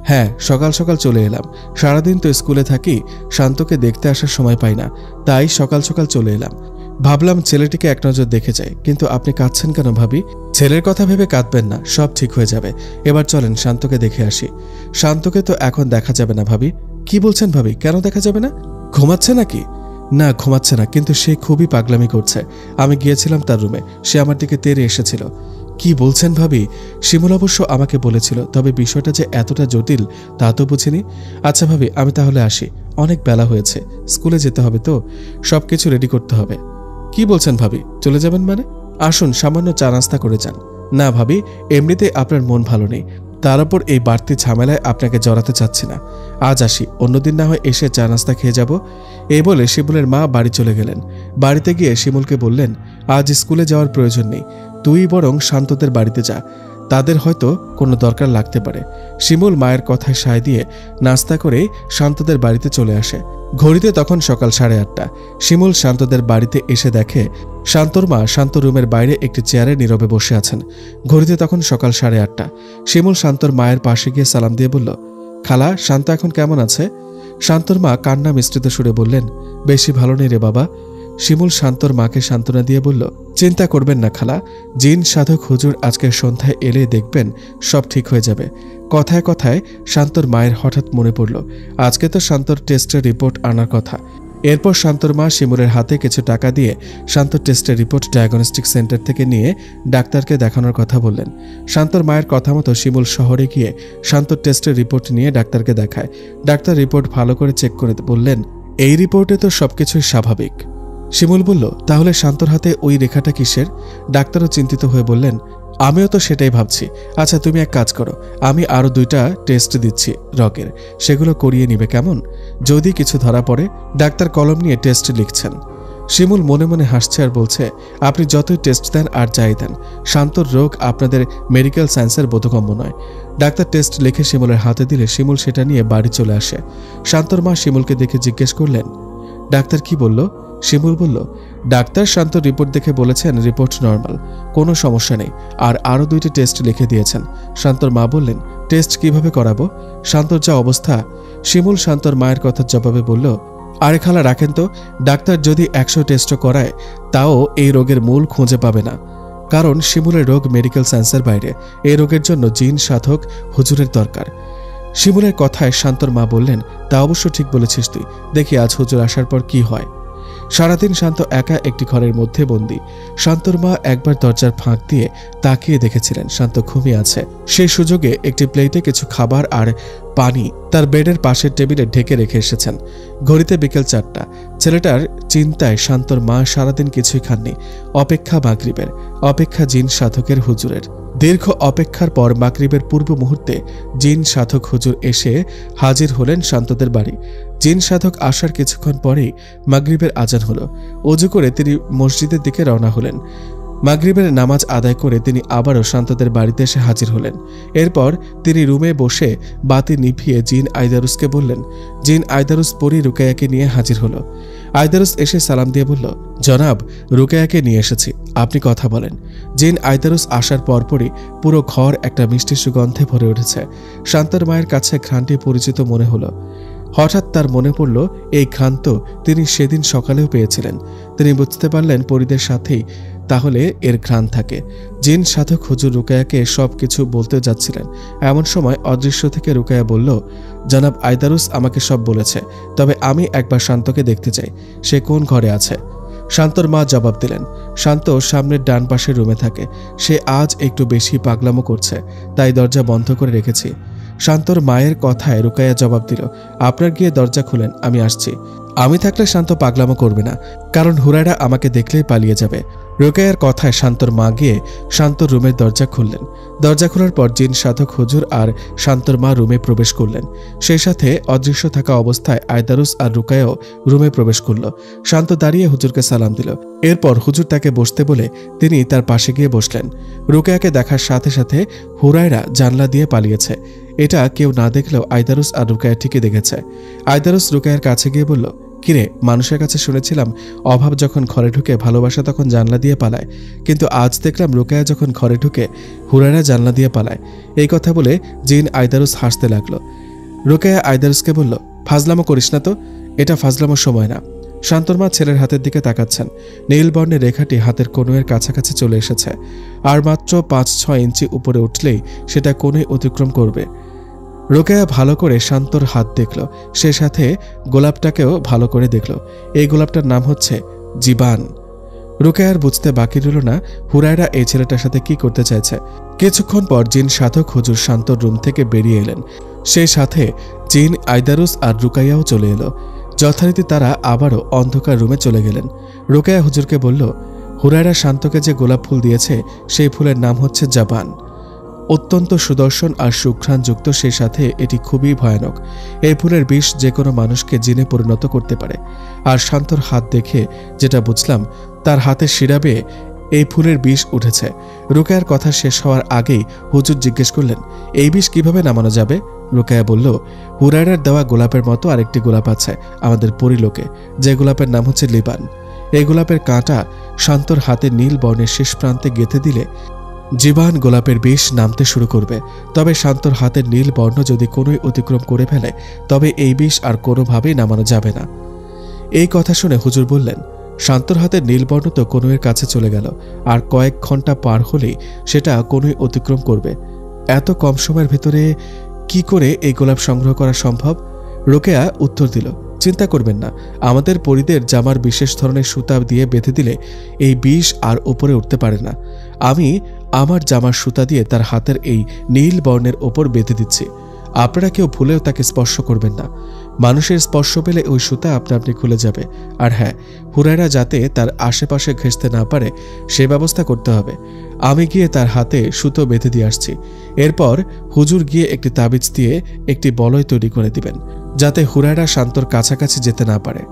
হ্যাঁ, সকাল সকাল চলে এলাম। সারাদিন তো স্কুলে থাকি, শান্তকে দেখতে আসার সময় পাই না, তাই সকাল সকাল চলে এলাম। ভাবলাম ছেলেটিকে এক নজর দেখে যাই। কিন্তু আপনি কাঁদছেন কেন ভাবি? ছেলের কথা ভেবে কাঁদবেন না, সব ঠিক হয়ে যাবে। এবার চলেন শান্তকে দেখে আসি। শান্তকে তো এখন দেখা যাবে না ভাবি। কি বলছেন ভাবি, কেন দেখা যাবে না? ঘুমাচ্ছে নাকি? না, ঘুমাচ্ছে না, কিন্তু সে খুবই পাগলামি করছে। আমি গিয়েছিলাম তার রুমে, সে আমার দিকে তেড়ে এসেছিল। কি বলছেন ভাবি? শিমুল অবশ্য আমাকে বলেছিল, তবে বিষয়টা যে এতটা জটিল তা তো বুঝিনি। আচ্ছা ভাবি, আমি তাহলে আসি, অনেক বেলা হয়েছে, স্কুলে যেতে হবে তো, সবকিছু রেডি করতে হবে। কি বলছেন ভাবি, চলে যাবেন মানে? আসুন সামান্য চা নাস্তা করে যান। না ভাবি, এমনিতে আপনার মন ভালো নেই, তার উপর এই বাড়তি ঝামেলায় আপনাকে জড়াতে চাচ্ছি না। আজ আসি, অন্যদিন না হয় এসে চা নাস্তা খেয়ে যাব। এই বলে শিমুলের মা বাড়ি চলে গেলেন। বাড়িতে গিয়ে শিমুলকে বললেন, আজ স্কুলে যাওয়ার প্রয়োজন নেই, তুই বরং শান্তদের বাড়িতে যা, তাদের হয়তো কোনো দরকার লাগতে পারে। শিমুল মায়ের কথায় সায় দিয়ে নাস্তা করে শান্তদের বাড়িতে চলে আসে। ঘড়িতে তখন সকাল 8:30। শিমুল শান্তদের বাড়িতে এসে দেখে শান্তর মা শান্ত রুমের বাইরে একটি চেয়ারে নীরবে বসে আছেন। ঘড়িতে তখন সকাল 8:30। শিমুল শান্তর মায়ের পাশে গিয়ে সালাম দিয়ে বলল, খালা, শান্ত এখন কেমন আছে? শান্তর মা কান্না মিশ্রিত সুরে বললেন, বেশি ভালো নেই রে বাবা। শিমুল শান্তর মাকে সান্ত্বনা দিয়ে বলল, চিন্তা করবেন না খালা, জিন সাধক হুজুর আজকের সন্ধ্যায় এলে দেখবেন সব ঠিক হয়ে যাবে। কথায় কথায় শান্তর মায়ের হঠাৎ মনে পড়ল, আজকে তো শান্তর টেস্টের রিপোর্ট আনার কথা। এরপর শান্তর মা শিমুলের হাতে কিছু টাকা দিয়ে শান্তর টেস্টের রিপোর্ট ডায়াগনস্টিক সেন্টার থেকে নিয়ে ডাক্তারকে দেখানোর কথা বললেন। শান্তর মায়ের কথা মতো শিমুল শহরে গিয়ে শান্তর টেস্টের রিপোর্ট নিয়ে ডাক্তারকে দেখায়। ডাক্তার রিপোর্ট ভালো করে চেক করে বললেন, এই রিপোর্টে তো সবকিছুই স্বাভাবিক। শিমুল বলল, তাহলে শান্তর হাতে ওই রেখাটা কিসের? ডাক্তারও চিন্তিত হয়ে বললেন, আমিও তো সেটাই ভাবছি। আচ্ছা, তুমি এক কাজ করো, আমি আরও 2টা টেস্ট দিচ্ছি রগের, সেগুলো করিয়ে নিবে কেমন? যদি কিছু ধরা পড়ে। ডাক্তার কলম নিয়ে টেস্ট লিখছেন। শিমুল মনে মনে হাসছে আর বলছে, আপনি যতই টেস্ট দেন আর যাই দেন, শান্তর রোগ আপনাদের মেডিকেল সায়েন্সের বোধগম্য নয়। ডাক্তার টেস্ট লিখে শিমুলের হাতে দিলে শিমুল সেটা নিয়ে বাড়ি চলে আসে। শান্তর মা শিমুলকে দেখে জিজ্ঞেস করলেন, ডাক্তার কি বলল? শিমুল বলল, ডাক্তার শান্তর রিপোর্ট দেখে বলেছেন রিপোর্ট নর্মাল, কোনো সমস্যা নেই, আর আরও 2টি টেস্ট লিখে দিয়েছেন। শান্তর মা বললেন, টেস্ট কিভাবে করাবো? শান্তর যা অবস্থা। শিমুল শান্তর মায়ের কথার জবাবে বলল, আরে খালা রাখেন তো, ডাক্তার যদি 100 টেস্টও করায় তাও এই রোগের মূল খুঁজে পাবে না, কারণ শিমুলের রোগ মেডিকেল সায়েন্সের বাইরে। এই রোগের জন্য জিন সাধক হুজুরের দরকার। শিমুলের কথায় শান্তর মা বললেন, তা অবশ্য ঠিক বলেছিস তুই, দেখি আজ হুজুর আসার পর কি হয়। সারাদিন শান্ত একা একটি ঘরের মধ্যে বন্দী। শান্তর মা একবার দরজার ফাঁক দিয়ে তাকিয়ে দেখেছিলেন শান্ত ঘুমিয়ে আছে। সেই সুযোগে একটি প্লেটে কিছু খাবার আর পানি তার বেডের পাশের টেবিলে ঢেকে রেখে এসেছেন। ঘড়িতে বিকেল 4টা। ছেলেটার চিন্তায় শান্তর মা সারাদিন কিছুই খাননি। অপেক্ষা মাগরিবের, অপেক্ষা জিন সাধকের হুজুরের। দীর্ঘ অপেক্ষার পর মাগরিবের পূর্ব মুহূর্তে জিন সাধক হুজুর এসে হাজির হলেন শান্তদের বাড়ি। জিন সাধক আসার কিছুক্ষণ পরেই মাগরিবের আজান হলো। অজু করে তিনি মসজিদের দিকে রওনা হলেন। মাগরিবের নামাজ আদায় করে তিনি আবারও শান্তদের বাড়িতে এসে হাজির হলেন। এরপর তিনি রুমে বসে বাতি নিভিয়ে জিন আইদারুসকে বললেন। জিন আইদারুস পরই রুকায়াকে নিয়ে হাজির হলো। আইদারুস এসে সালাম দিয়ে বলল, জনাব, রুকায়াকে নিয়ে এসেছি, আপনি কথা বলেন। জিন আইদারুস আসার পরপরই পুরো ঘর একটা মিষ্টি সুগন্ধে ভরে উঠেছে। শান্তর মায়ের কাছে ঘ্রাণটি পরিচিত মনে হলো। হঠাৎ তার মনে পড়ল এই ঘ্রাণ তো তিনি সেদিন সকালেও পেয়েছিলেন। তিনি বুঝতে পারলেন পরিদের সাথেই তাহলে এর ঘ্রাণ থাকে। জিন সাধক হুজুর রুকায়াকে সব কিছু বলতে যাচ্ছিলেন, এমন সময় অদৃশ্য থেকে রুকায়া বলল, জনাব আইদারুস আমাকে সব বলেছে, তবে আমি একবার শান্তকে দেখতে চাই, সে কোন ঘরে আছে? শান্তর মা জবাব দিলেন, শান্ত সামনের ডান পাশের রুমে থাকে, সে আজ একটু বেশি পাগলামো করছে, তাই দরজা বন্ধ করে রেখেছি। শান্তর মায়ের কথায় রুকায়া জবাব দিল, আপনার গিয়ে দরজা খুলেন, আমি আসছি। আমি থাকলে শান্ত পাগলামো করবে না, কারণ হুরায়রা আমাকে দেখলেই পালিয়ে যাবে। রুকায়ার কথায় শান্তর মা গিয়ে শান্তর রুমের দরজা খুললেন। দরজা খোলার পর জিন সাধক হুজুর আর শান্তর মা রুমে প্রবেশ করলেন। সেই সাথে অদৃশ্য থাকা অবস্থায় আয়দারুস আর রুকায়াও রুমে প্রবেশ করল। শান্ত দাঁড়িয়ে হুজুরকে সালাম দিল। এরপর হুজুর তাকে বসতে বলে তিনি তার পাশে গিয়ে বসলেন। রুকায়াকে দেখার সাথে সাথে হুরায়রা জানলা দিয়ে পালিয়েছে। এটা কেউ না দেখলেও আয়দারুস আর রুকায়া ঠিকই দেখেছে। আয়দারুস রুকায়ার কাছে গিয়ে বলল, কিরে, মানুষের কাছে শুনেছিলাম অভাব যখন ঘরে ঢুকে ভালোবাসা তখন জানলা দিয়ে পালায়, কিন্তু আজ দেখলাম রুকায়া যখন ঘরে ঢুকে হুরায়রা জানলা দিয়ে পালায়। এই কথা বলে জিন আয়দারুস হাসতে লাগলো। রুকায়া আয়দারুসকে বলল, ফাজলামো করিস না তো, এটা ফাজলামোর সময় না। শান্তর মা ছেলের হাতের দিকে তাকাচ্ছেন। নীল বর্ণের রেখাটি হাতের কনুয়ের কাছাকাছি চলে এসেছে, আর মাত্র 5-6 ইঞ্চি উপরে উঠলেই সেটা কোণে অতিক্রম করবে। রুকায়া ভালো করে শান্তর হাত দেখল, সে সাথে গোলাপটাকেও ভালো করে দেখল। এই গোলাপটার নাম হচ্ছে জীবান। রুকায়ার বুঝতে বাকি রইল না হুরায়রা এই ছেলেটার সাথে কি করতে চাইছে। কিছুক্ষণ পর জিন সাধক হুজুর শান্তর রুম থেকে বেরিয়ে এলেন। সেই সাথে জিন আয়দারুস আর রুকাইয়াও চলে এলো। যথারীতি তারা আবারও অন্ধকার রুমে চলে গেলেন। রুকায়া হুজুরকে বলল, হুরায়রা শান্তকে যে গোলাপ ফুল দিয়েছে সেই ফুলের নাম হচ্ছে জাবান। অত্যন্ত সুদর্শন আর সুঘ্রাণযুক্ত, সেই সাথে এটি খুবই ভয়ানক। এই ফুলের বিষ যে কোনো মানুষকে জিনে পরিণত করতে পারে। আর শান্তর হাত দেখে যেটা বুঝলাম, তার হাতের শিরা বেয়ে এই ফুলের বিষ উঠেছে। রুকায়ার কথা শেষ হওয়ার আগেই হুজুর জিজ্ঞেস করলেন, এই বিষ কিভাবে নামানো যাবে? রুকায়া বলল, হুরায়রার দেওয়া গোলাপের মতো আরেকটি গোলাপ আছে আমাদের পরিলোকে, যে গোলাপের নাম হচ্ছে লিবান। এই গোলাপের কাঁটা শান্তর হাতে নীল বর্ণের শেষ প্রান্তে গেঁথে দিলে জীবান গোলাপের বিষ নামতে শুরু করবে। তবে শান্তর হাতের নীল বর্ণ যদি কোনোই অতিক্রম করে ফেলে, তবে এই বিষ আর কোনোভাবেই নামানো যাবে না। এই কথা শুনে হুজুর বললেন, শান্তর হাতের নীলবর্ণ তো কনুয়ের কাছে চলে গেল, আর কয়েক ঘন্টা পার হলেই সেটা কনুই অতিক্রম করবে। এত কম সময়ের ভেতরে কি করে এই গোলাপ সংগ্রহ করা সম্ভব? রোকেয়া উত্তর দিল, চিন্তা করবেন না, আমাদের পরিদের জামার বিশেষ ধরনের সুতা দিয়ে বেঁধে দিলে এই বিষ আর উপরে উঠতে পারে না। আমি আমার জামার সুতা দিয়ে তার হাতের এই নীল বর্ণের ওপর বেঁধে দিচ্ছি। আপনারা কেউ ভুলেও তাকে স্পর্শ করবেন না। মানুষের স্পর্শ পেলে ওই সুতা আপনা আপনি খুলে যাবে। আর হ্যাঁ, হুরায়রা যাতে তার আশেপাশে ঘেঁষতে না পারে সে ব্যবস্থা করতে হবে। আমি গিয়ে তার হাতে সুতো বেঁধে দিয়ে আসছি। এরপর হুজুর গিয়ে একটি তাবিজ দিয়ে একটি বলয় তৈরি করে দিবেন, যাতে হুরায়রা শান্তর কাছাকাছি যেতে না পারে।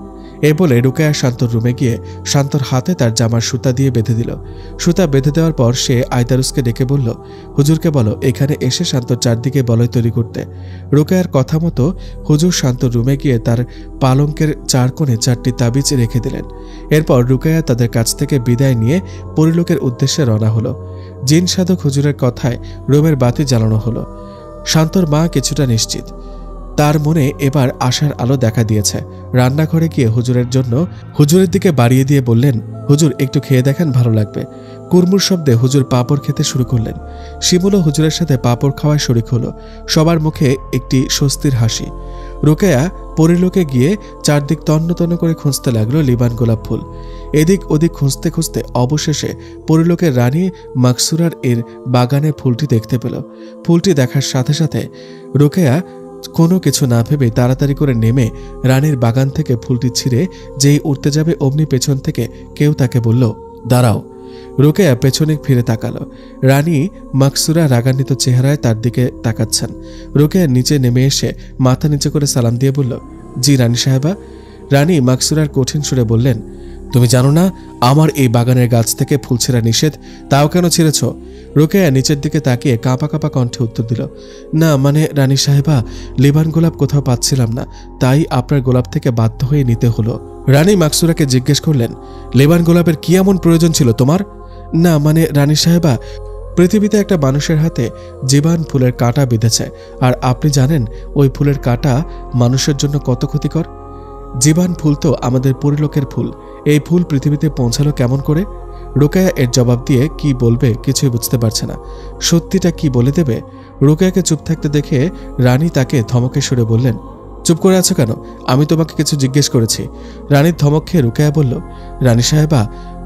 এ বলে রুকায়া শান্তর রুমে গিয়ে শান্তর হাতে তার জামার সুতা দিয়ে বেঁধে দিল। সুতা বেঁধে দেওয়ার পর সে আয়দারুসকে ডেকে বলল, হুজুরকে বলো এখানে এসে শান্তর চারদিকে বলয় তৈরি করতে। রুকায়ার কথা মতো হুজুর শান্তর রুমে গিয়ে তার পালঙ্কের চার কোণে 4টি তাবিজ রেখে দিলেন। এরপর রুকায়া তাদের কাছ থেকে বিদায় নিয়ে পরিলোকের উদ্দেশ্যে রওনা হলো। জিন সাধক হুজুরের কথায় রুমের বাতি জ্বালানো হলো। শান্তর মা কিছুটা নিশ্চিত, তার মনে এবার আশার আলো দেখা দিয়েছে। রান্নাঘরে গিয়ে হুজুরের দিকে বাড়িয়ে দিয়ে বললেন, হুজুর একটু খেয়ে দেখেন, ভালো লাগবে। কুরমুর শব্দে হুজুর পাঁপড় খেতে শুরু করলেন। শিমুলও হুজুরের সাথে পাঁপড় খাওয়ায় শরিক হলো। সবার মুখে একটি স্বস্তির হাসি। রোকেয়া পরিলোকে গিয়ে চারদিক তন্ন তন্ন করে খুঁজতে লাগলো লিবান গোলাপ ফুল। এদিক ওদিক খুঁজতে খুঁজতে অবশেষে পরিলোকের রানী মাকসুরার এর বাগানে ফুলটি দেখতে পেল। ফুলটি দেখার সাথে সাথে রোকেয়া কোনো কিছু না ভেবে তাড়াতাড়ি করে নেমে রানীর বাগান থেকে ফুলটি ছিঁড়ে যেই উঠতে যাবে, অমনি পেছন থেকে কেউ তাকে বলল, দাঁড়াও। রোকেয়া পেছনে ফিরে তাকালো। রানী মাকসুরা রাগান্বিত চেহারায় তার দিকে তাকাচ্ছেন। রোকেয়া নিচে নেমে এসে মাথা নিচে করে সালাম দিয়ে বলল, জি রানী সাহেবা। রানী মাকসুরার কঠিন সুরে বললেন, তুমি জানো না আমার এই বাগানের গাছ থেকে ফুল ছিঁড়া নিষেধ, তাও কেন ছিঁড়েছ? রোকেয়া নিচের দিকে তাকিয়ে কাঁপা কাঁপা কণ্ঠে উত্তর দিল, না মানে রানী সাহেবা, লিবান গোলাপ কোথাও পাচ্ছিলাম না, তাই আপনার গোলাপ থেকে বাধ্য হয়ে নিতে হলো। রানী মাকসুরাকে জিজ্ঞেস করলেন, লিবান গোলাপের কি এমন প্রয়োজন ছিল তোমার? না মানে রানী সাহেবা, পৃথিবীতে একটা মানুষের হাতে জীবান ফুলের কাঁটা বিঁধেছে, আর আপনি জানেন ওই ফুলের কাঁটা মানুষের জন্য কত ক্ষতিকর। জীবান ফুল তো আমাদের পরিলোকের ফুল, এই ফুল পৃথিবীতে পৌঁছালো কেমন করে? রোকেয়া এর জবাব দিয়ে কি বলবে কিছুই বুঝতে পারছে না। সত্যিটা কি বলে দেবে? রোকেয়াকে চুপ থাকতে দেখে রানী তাকে ধমকে সুরে বললেন, চুপ করে আছো কেন? আমি তোমাকে কিছু জিজ্ঞেস করেছি। রানীর ধমক খেয়ে রোকেয়া বলল, রানী সাহেবা,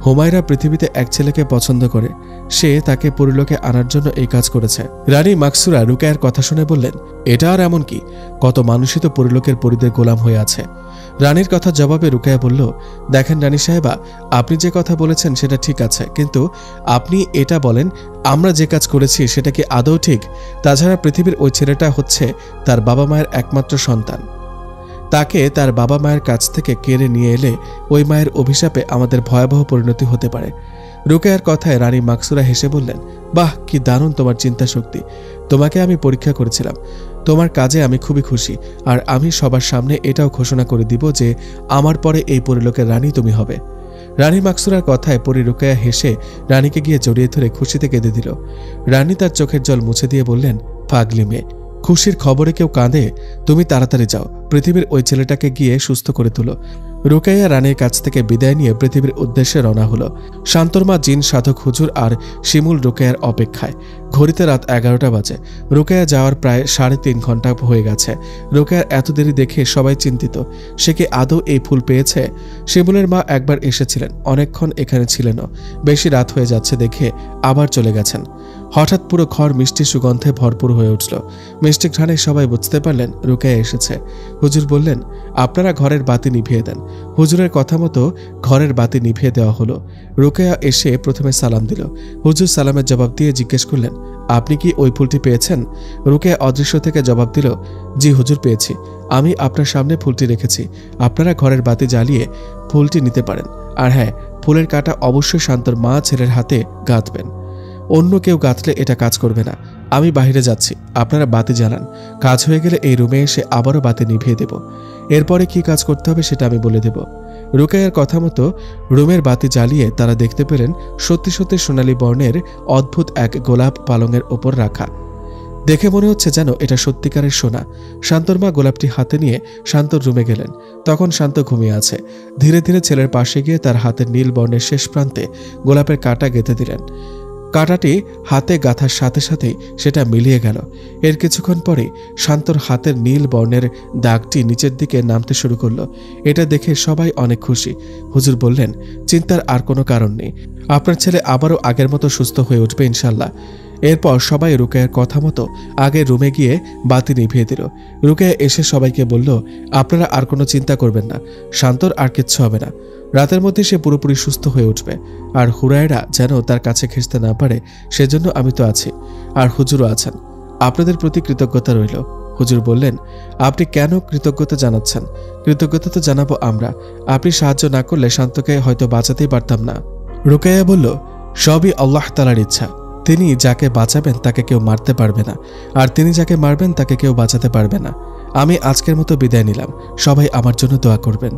হুমায়রা পৃথিবীতে এক ছেলেকে পছন্দ করে, সে তাকে পরিলোকে আনার জন্য এই কাজ করেছে। রানী মাকসুরা রোকেয়ার কথা শুনে বললেন, এটা আর এমন কি, কত মানুষই তো পরিলোকের পরিদের গোলাম হয়ে আছে। রানীর কথা জবাবে রোকেয়া বলল, দেখেন রানী সাহেবা, আপনি যে কথা বলেছেন সেটা ঠিক আছে, কিন্তু আপনি এটা বলেন আমরা যে কাজ করেছি সেটা কি আদৌ ঠিক? তাছাড়া পৃথিবীর ওই ছেলেটা হচ্ছে তার বাবা মায়ের একমাত্র সন্তান। তাকে তার বাবা মায়ের কাছ থেকে কেড়ে নিয়ে এলে ওই মায়ের অভিশাপে আমাদের ভয়াবহ পরিণতি হতে পারে। রোকেয়ার কথায় রানী মাকসুরা হেসে বললেন, বাহ, কি দারুণ তোমার চিন্তা শক্তি। তোমাকে আমি পরীক্ষা করেছিলাম, তোমার কাজে আমি খুবই খুশি। আর আমি সবার সামনে এটাও ঘোষণা করে দিব যে আমার পরে এই পরিলোকের রানী তুমি হবে। রানী মাকসুরার কথায় পরি রোকেয়া হেসে রানীকে গিয়ে জড়িয়ে ধরে খুশিতে কেঁদে দিল। রানী তার চোখের জল মুছে দিয়ে বললেন, পাগলি মেয়ে, খুশির খবরে কেউ কাঁদে? তুমি তাড়াতাড়ি যাও, পৃথিবীর ওই ছেলেটাকে গিয়ে সুস্থ করে তুলো। রোকেয়া রানীর কাছ থেকে বিদায় নিয়ে পৃথিবীর উদ্দেশ্যে রওনা হলো। শান্তর মা জিন সাধক হুজুর আর শিমুল রোকেয়ার অপেক্ষায়। ঘড়িতে রাত 11টা বাজে। রোকেয়া যাওয়ার প্রায় 3.5 ঘন্টা হয়ে গেছে। রোকেয়ার এত দেরি দেখে সবাই চিন্তিত, সে কি আদৌ এই ফুল পেয়েছে? শিমুলের মা একবার এসেছিলেন, অনেকক্ষণ এখানে ছিলেনও, বেশি রাত হয়ে যাচ্ছে দেখে আবার চলে গেছেন। হঠাৎ পুরো ঘর মিষ্টি সুগন্ধে ভরপুর হয়ে উঠল। মিষ্টি ঘ্রাণে সবাই বুঝতে পারলেন রোকেয়া এসেছে। হুজুর বললেন, আপনারা ঘরের বাতি নিভিয়ে দেন। হুজুরের কথা মতো ঘরের বাতি নিভিয়ে দেওয়া হলো। রোকেয়া এসে প্রথমে সালাম দিল। হুজুর সালামের জবাব দিয়ে জিজ্ঞেস করলেন, আপনি কি ওই ফুলটি পেয়েছেন? রোকেয়া অদৃশ্য থেকে জবাব দিল, জি হুজুর, পেয়েছি। আমি আপনার সামনে ফুলটি রেখেছি, আপনারা ঘরের বাতি জ্বালিয়ে ফুলটি নিতে পারেন। আর হ্যাঁ, ফুলের কাঁটা অবশ্যই শান্তর মা ছেলের হাতে গাঁথবেন, অন্য কেউ গাঁথলে এটা কাজ করবে না। আমি বাইরে যাচ্ছি, আপনারা বাতি জ্বালান। কাজ হয়ে গেলে এই রুমে এসে আবারও বাতি নিভিয়ে দেব। এরপরে কি কাজ করতে হবে সেটা আমি বলে দেব। রোকেয়ার কথা মতো রুমের বাতি জ্বালিয়ে তারা দেখতে পেলেন সত্যি সত্যি সোনালী বর্ণের অদ্ভুত এক গোলাপ পালঙের ওপর রাখা। দেখে মনে হচ্ছে যেন এটা সত্যিকারের সোনা। শান্তর মা গোলাপটি হাতে নিয়ে শান্তর রুমে গেলেন। তখন শান্ত ঘুমিয়ে আছে। ধীরে ধীরে ছেলের পাশে গিয়ে তার হাতের নীল বর্ণের শেষ প্রান্তে গোলাপের কাঁটা গেঁথে দিলেন। কাঁটাটি হাতে গাঁথার সাথে সাথেই সেটা মিলিয়ে গেল। এর কিছুক্ষণ পরে শান্তর হাতের নীল বর্ণের দাগটি নিচের দিকে নামতে শুরু করলো। এটা দেখে সবাই অনেক খুশি। হুজুর বললেন, চিন্তার আর কোনো কারণ নেই, আপনার ছেলে আবারও আগের মতো সুস্থ হয়ে উঠবে ইনশাল্লাহ। এরপর সবাই রোকেয়ার কথা মতো আগে রুমে গিয়ে বাতি নিভিয়ে দিল। রোকেয়া এসে সবাইকে বলল, আপনারা আর কোনো চিন্তা করবেন না, শান্তর আর কিচ্ছু হবে না। রাতের মধ্যে সে পুরোপুরি সুস্থ হয়ে উঠবে। আর হুরায়রা যেন তার কাছে ঘেঁষতে না পারে সেজন্য আমি তো আছি, আর হুজুরও আছেন। আপনাদের প্রতি কৃতজ্ঞতা রইল। হুজুর বললেন, আপনি কেন কৃতজ্ঞতা জানাচ্ছেন? কৃতজ্ঞতা তো জানাবো আমরা। আপনি সাহায্য না করলে শান্তকে হয়তো বাঁচাতেই পারতাম না। রোকেয়া বলল, সবই আল্লাহ তাআলার ইচ্ছা। তিনি যাকে বাঁচাবেন তাকে কেউ মারতে পারবে না, আর তিনি যাকে মারবেন তাকে কেউ বাঁচাতে পারবে না। আমি আজকের মতো বিদায় নিলাম, সবাই আমার জন্য দোয়া করবেন।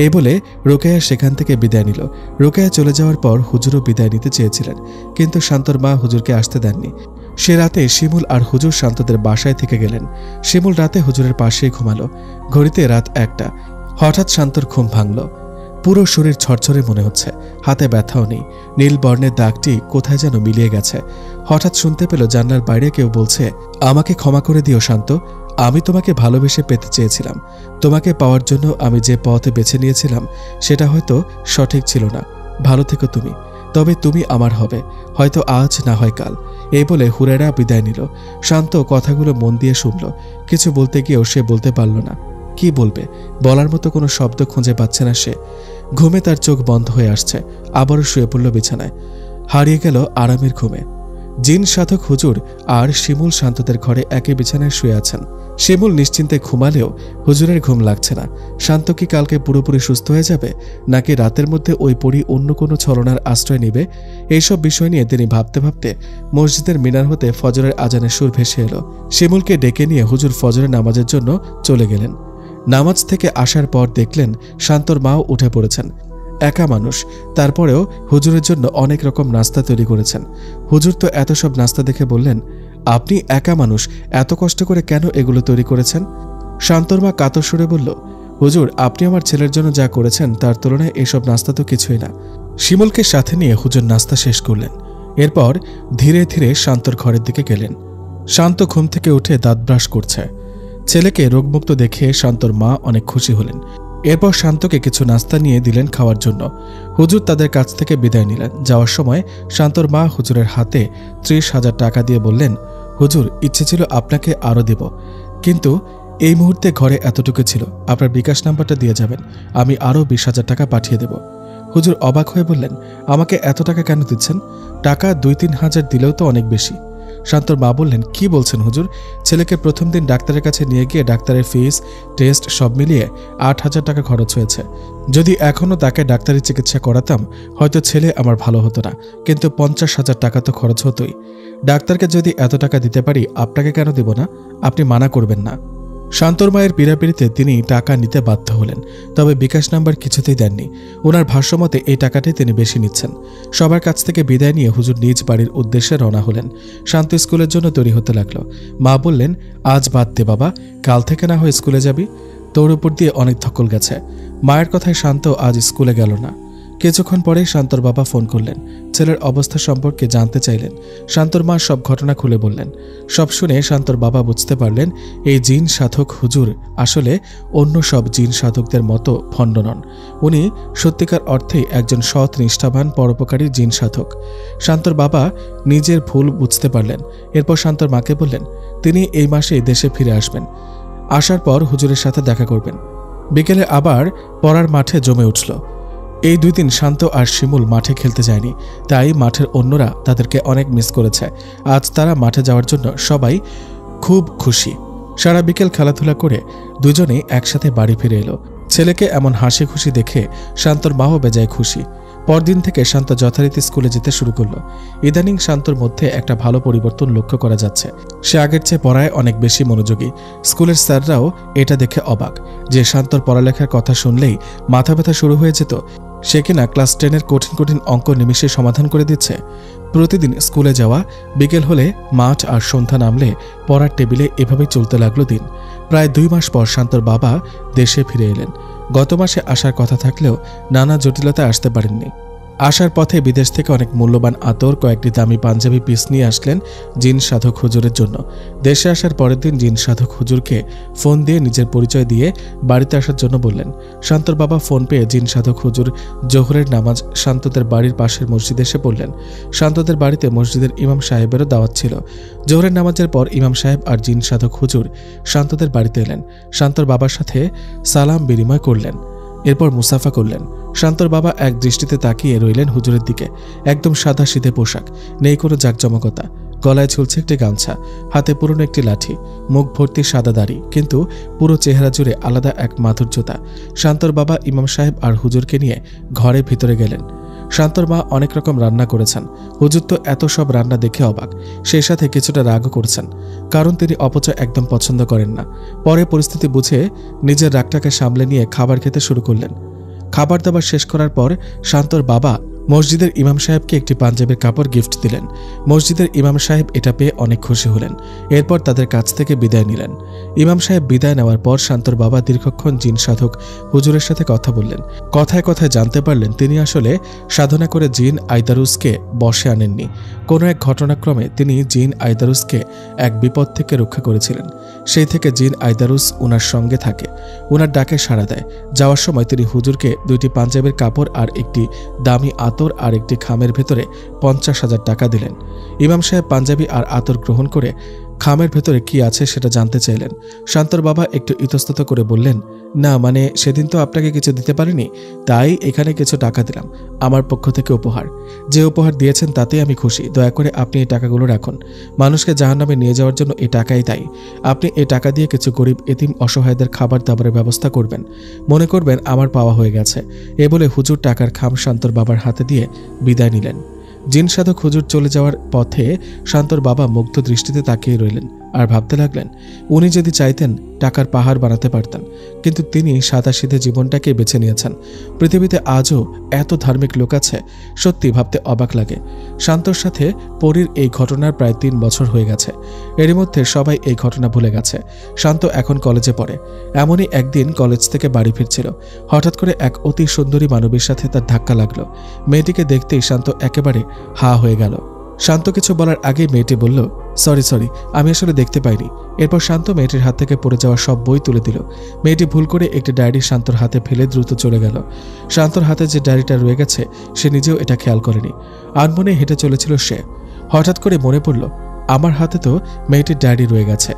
এই বলে রোকেয়া সেখান থেকে বিদায় নিল। রোকেয়া চলে যাওয়ার পর হুজুরও বিদায় নিতে চেয়েছিলেন, কিন্তু শান্তর মা হুজুরকে আসতে দেননি। সে রাতে শিমুল আর হুজুর শান্তদের বাসায় থেকে গেলেন। শিমুল রাতে হুজুরের পাশেই ঘুমালো। ঘড়িতে রাত 1টা। হঠাৎ শান্তর ঘুম ভাঙল। পুরো শরীর ছড়ছড়ে মনে হচ্ছে, হাতে ব্যথাও নেই। নীল বর্ণের দাগটি কোথায় যেন মিলিয়ে গেছে। হঠাৎ শুনতে পেল জানলার বাইরে কেউ বলছে, আমাকে ক্ষমা করে দিও শান্ত, আমি তোমাকে ভালোবেসে পেতে চেয়েছিলাম। তোমাকে পাওয়ার জন্য আমি যে পথ বেছে নিয়েছিলাম সেটা হয়তো সঠিক ছিল না। ভালো থেকো তুমি, তবে তুমি আমার হবে, হয়তো আজ না হয় কাল। এই বলে হুরায়রা বিদায় নিল। শান্ত কথাগুলো মন দিয়ে শুনল। কিছু বলতে গিয়েও সে বলতে পারল না। কি বলবে, বলার মতো কোনো শব্দ খুঁজে পাচ্ছে না সে। ঘুমে তার চোখ বন্ধ হয়ে আসছে। আবারও শুয়ে পড়ল বিছানায়, হারিয়ে গেল আরামের ঘুমে। জিন সাধক হুজুর আর শিমুল শান্তদের ঘরে একই বিছানায় শুয়ে আছেন। শিমুল নিশ্চিন্তে ঘুমালেও হুজুরের ঘুম লাগছে না। শান্ত কি কালকে পুরোপুরি সুস্থ হয়ে যাবে, নাকি রাতের মধ্যে ওই পরী অন্য কোনো ছলনার আশ্রয় নেবে? এইসব বিষয় নিয়ে তিনি ভাবতে ভাবতে মসজিদের মিনার হতে ফজরের আজানের সুর ভেসে এলো। শিমুলকে ডেকে নিয়ে হুজুর ফজরের নামাজের জন্য চলে গেলেন। নামাজ থেকে আসার পর দেখলেন শান্তর মাও উঠে পড়েছেন। একা মানুষ, তারপরেও হুজুরের জন্য অনেক রকম নাস্তা তৈরি করেছেন। হুজুর তো এত সব নাস্তা দেখে বললেন, আপনি একা মানুষ, এত কষ্ট করে কেন এগুলো তৈরি করেছেন? শান্তর মা কাতর সুরে বলল, হুজুর, আপনি আমার ছেলের জন্য যা করেছেন তার তুলনায় এসব নাস্তা তো কিছুই না। শিমুলকে সাথে নিয়ে হুজুর নাস্তা শেষ করলেন। এরপর ধীরে ধীরে শান্তর ঘরের দিকে গেলেন। শান্ত ঘুম থেকে উঠে দাঁত ব্রাশ করছে। ছেলেকে রোগমুক্ত দেখে শান্তর মা অনেক খুশি হলেন। এরপর শান্তকে কিছু নাস্তা নিয়ে দিলেন খাওয়ার জন্য। হুজুর তাদের কাছ থেকে বিদায় নিলেন। যাওয়ার সময় শান্তর মা হুজুরের হাতে 30,000 টাকা দিয়ে বললেন, হুজুর, ইচ্ছে ছিল আপনাকে আরও দেব, কিন্তু এই মুহূর্তে ঘরে এতটুকু ছিল। আপনার বিকাশ নাম্বারটা দিয়ে যাবেন, আমি আরও 20,000 টাকা পাঠিয়ে দেব। হুজুর অবাক হয়ে বললেন, আমাকে এত টাকা কেন দিচ্ছেন? টাকা 2-3 হাজার দিলেও তো অনেক বেশি। শান্তর মা বললেন, কি বলছেন হুজুর? ছেলেকে প্রথম দিন ডাক্তারের কাছে নিয়ে গিয়ে ডাক্তারের ফিস, টেস্ট সব মিলিয়ে 8,000 টাকা খরচ হয়েছে। যদি এখনও তাকে ডাক্তারি চিকিৎসা করাতাম হয়তো ছেলে আমার ভালো হতো না, কিন্তু 50,000 টাকা তো খরচ হতোই। ডাক্তারকে যদি এত টাকা দিতে পারি আপনাকে কেন দেব না? আপনি মানা করবেন না। শান্তর মায়ের পীড়াপিড়িতে তিনি টাকা নিতে বাধ্য হলেন, তবে বিকাশ নাম্বার কিছুতেই দেননি। ওনার ভাষ্যমতে এই টাকাটাই তিনি বেশি নিচ্ছেন। সবার কাছ থেকে বিদায় নিয়ে হুজুর নিজ বাড়ির উদ্দেশ্যে রওনা হলেন। শান্ত স্কুলের জন্য তৈরি হতে লাগলো। মা বললেন, আজ বাদ দে বাবা, কাল থেকে না হয় স্কুলে যাবি। তোর উপর দিয়ে অনেক ধকল গেছে। মায়ের কথায় শান্ত আজ স্কুলে গেল না। কিছুক্ষণ পরে শান্তর বাবা ফোন করলেন। ছেলের অবস্থা সম্পর্কে জানতে চাইলেন। শান্তর মা সব ঘটনা খুলে বললেন। সব শুনে শান্তর বাবা বুঝতে পারলেন এই জিন সাধক হুজুর আসলে অন্য সব জিন সাধকদের মতো ভণ্ড নন। উনি সত্যিকার অর্থেই একজন সৎ নিষ্ঠাবান পরোপকারী জিন সাধক। শান্তর বাবা নিজের ভুল বুঝতে পারলেন। এরপর শান্তর মাকে বললেন তিনি এই মাসেই দেশে ফিরে আসবেন। আসার পর হুজুরের সাথে দেখা করবেন। বিকেলে আবার পড়ার মাঠে জমে উঠল। এই 2 দিন শান্ত আর শিমুল মাঠে খেলতে যায়নি, তাই মাঠের অন্যরা তাদেরকে অনেক মিস করেছে। আজ তারা মাঠে যাওয়ার জন্য সবাই খুব খুশি। সারা বিকেল খেলাধুলা করে দুজনেই একসাথে বাড়ি ফিরে এলো। ছেলেকে এমন হাসি খুশি দেখে শান্তর মাও বেজায় খুশি। পরদিন থেকে শান্ত যথারীতি স্কুলে যেতে শুরু করলো। ইদানিং শান্তর মধ্যে একটা ভালো পরিবর্তন লক্ষ্য করা যাচ্ছে। সে আগের চেয়ে পড়ায় অনেক বেশি মনোযোগী। স্কুলের স্যাররাও এটা দেখে অবাক যে শান্তর পড়ালেখার কথা শুনলেই মাথা ব্যথা শুরু হয়ে যেত, সে কিনা ক্লাস 10-এর কঠিন কঠিন অঙ্ক নিমিষে সমাধান করে দিচ্ছে। প্রতিদিন স্কুলে যাওয়া, বিকেল হলে মাঠ আর সন্ধ্যা নামলে পড়ার টেবিলে এভাবেই চলতে লাগলো দিন। প্রায় 2 মাস পর শান্তর বাবা দেশে ফিরে এলেন। গত মাসে আসার কথা থাকলেও নানা জটিলতায় আসতে পারেননি। আসার পথে বিদেশ থেকে অনেক মূল্যবান আতর, কয়েকটি দামি পাঞ্জাবি পিস নিয়ে আসলেন জিন সাধক হুজুরের জন্য। দেশে আসার পরের দিন জিন সাধক হুজুরকে ফোন দিয়ে নিজের পরিচয় দিয়ে বাড়িতে আসার জন্য বললেন। শান্তর বাবা ফোন পেয়ে জিন সাধক হুজুর জোহরের নামাজ শান্তদের বাড়ির পাশের মসজিদে এসে পড়লেন। শান্তদের বাড়িতে মসজিদের ইমাম সাহেবেরও দাওয়াত ছিল। জোহরের নামাজের পর ইমাম সাহেব আর জিন সাধক হুজুর শান্তদের বাড়িতে এলেন। শান্তর বাবার সাথে সালাম বিনিময় করলেন, এরপর মুসাফা করলেন। শান্তর বাবা এক দৃষ্টিতে তাকিয়ে রইলেন হুজুরের দিকে। একদম সাদা সিধে পোশাক, নেই কোনো জাঁকজমকতা। গলায় ঝুলছে একটি গামছা, হাতে পুরনো একটি লাঠি, মুখ ভর্তি সাদা দাড়ি, কিন্তু পুরো চেহারা জুড়ে আলাদা এক মাধুর্যতা। শান্তর বাবা ইমাম সাহেব আর হুজুরকে নিয়ে ঘরে ভিতরে গেলেন। শান্তর মা অনেক রকম রান্না করেছেন। হুজুর তো এত সব রান্না দেখে অবাক, সেই সাথে কিছুটা রাগও করছেন, কারণ তিনি অপচয় একদম পছন্দ করেন না। পরে পরিস্থিতি বুঝে নিজের রাগটাকে সামলে নিয়ে খাবার খেতে শুরু করলেন। খাবার দাবার শেষ করার পর শান্তর বাবা মসজিদের ইমাম সাহেবকে একটি পাঞ্জাবের কাপড় গিফট দিলেন। মসজিদের ইমাম সাহেব এটা পেয়ে অনেক খুশি হলেন। এরপর তাদের কাছ থেকে বিদায় নিলেন। ইমাম সাহেব বিদায় নেওয়ার পর শান্তর বাবা দীর্ঘক্ষণ জিন সাধক হুজুরের সাথে কথা বললেন। কথায় কথায় জানতে পারলেন তিনি আসলে সাধনা করে জিন আইদারুসকে বশে আনেননি। কোনো এক ঘটনাক্রমে তিনি জিন আইদারুসকে এক বিপদ থেকে রক্ষা করেছিলেন। সেই থেকে জিন আইদারুস উনার সঙ্গে থাকে, উনার ডাকে সাড়া দেয়। যাওয়ার সময় তিনি হুজুরকে 2টি পাঞ্জাবের কাপড় আর একটি দামি আতর আর একটি খামের ভেতরে 50,000 টাকা দিলেন। ইমাম সাহেব পাঞ্জাবি আর আতর গ্রহণ করে খামের ভেতরে কি আছে সেটা জানতে চাইলেন। শান্তর বাবা একটু ইতস্তত করে বললেন, না মানে সেদিন তো আপনাকে কিছু দিতে পারিনি, তাই এখানে কিছু টাকা দিলাম, আমার পক্ষ থেকে উপহার। যে উপহার দিয়েছেন তাতেই আমি খুশি, দয়া করে আপনি এই টাকাগুলো রাখুন। মানুষকে জাহান্নামে নিয়ে যাওয়ার জন্য এই টাকাই তাই। আপনি এই টাকা দিয়ে কিছু গরিব এতিম অসহায়দের খাবার দাবারের ব্যবস্থা করবেন, মনে করবেন আমার পাওয়া হয়ে গেছে। এ বলে হুজুর টাকার খাম শান্তর বাবার হাতে দিয়ে বিদায় নিলেন। জিন সাধক হুজুর চলে যাওয়ার পথে শান্তর বাবা মুগ্ধ দৃষ্টিতে তাকিয়ে রইলেন আর ভাবতে লাগলেন, উনি যদি চাইতেন টাকার পাহাড় বানাতে পারতেন, কিন্তু তিনি সাদাসিধে জীবনটাকে বেছে নিয়েছেন। পৃথিবীতে আজও এত ধার্মিক লোক আছে, সত্যি ভাবতে অবাক লাগে। শান্তর সাথে পরীর এই ঘটনার প্রায় 3 বছর হয়ে গেছে। এরই মধ্যে সবাই এই ঘটনা ভুলে গেছে। শান্ত এখন কলেজে পড়ে। এমনই একদিন কলেজ থেকে বাড়ি ফিরছিল। হঠাৎ করে এক অতি সুন্দরী মানবীর সাথে তার ধাক্কা লাগলো। মেয়েটিকে দেখতেই শান্ত একেবারে হা হয়ে গেল। শান্ত কিছু বলার আগেই মেয়েটি বলল, সরি, আমি আসলে দেখতে পাইনি। এরপর শান্ত মেয়েটির হাত থেকে পড়ে যাওয়া সব বই তুলে দিল। মেয়েটি ভুল করে একটি ডায়েরি শান্তর হাতে ফেলে দ্রুত চলে গেল। শান্তর হাতে যে ডায়েরিটা রয়ে গেছে সে নিজেও এটা খেয়াল করেনি। আনমনে হেঁটে চলেছিল সে। হঠাৎ করে মনে পড়ল, আমার হাতে তো মেয়েটির ডায়েরি রয়ে গেছে।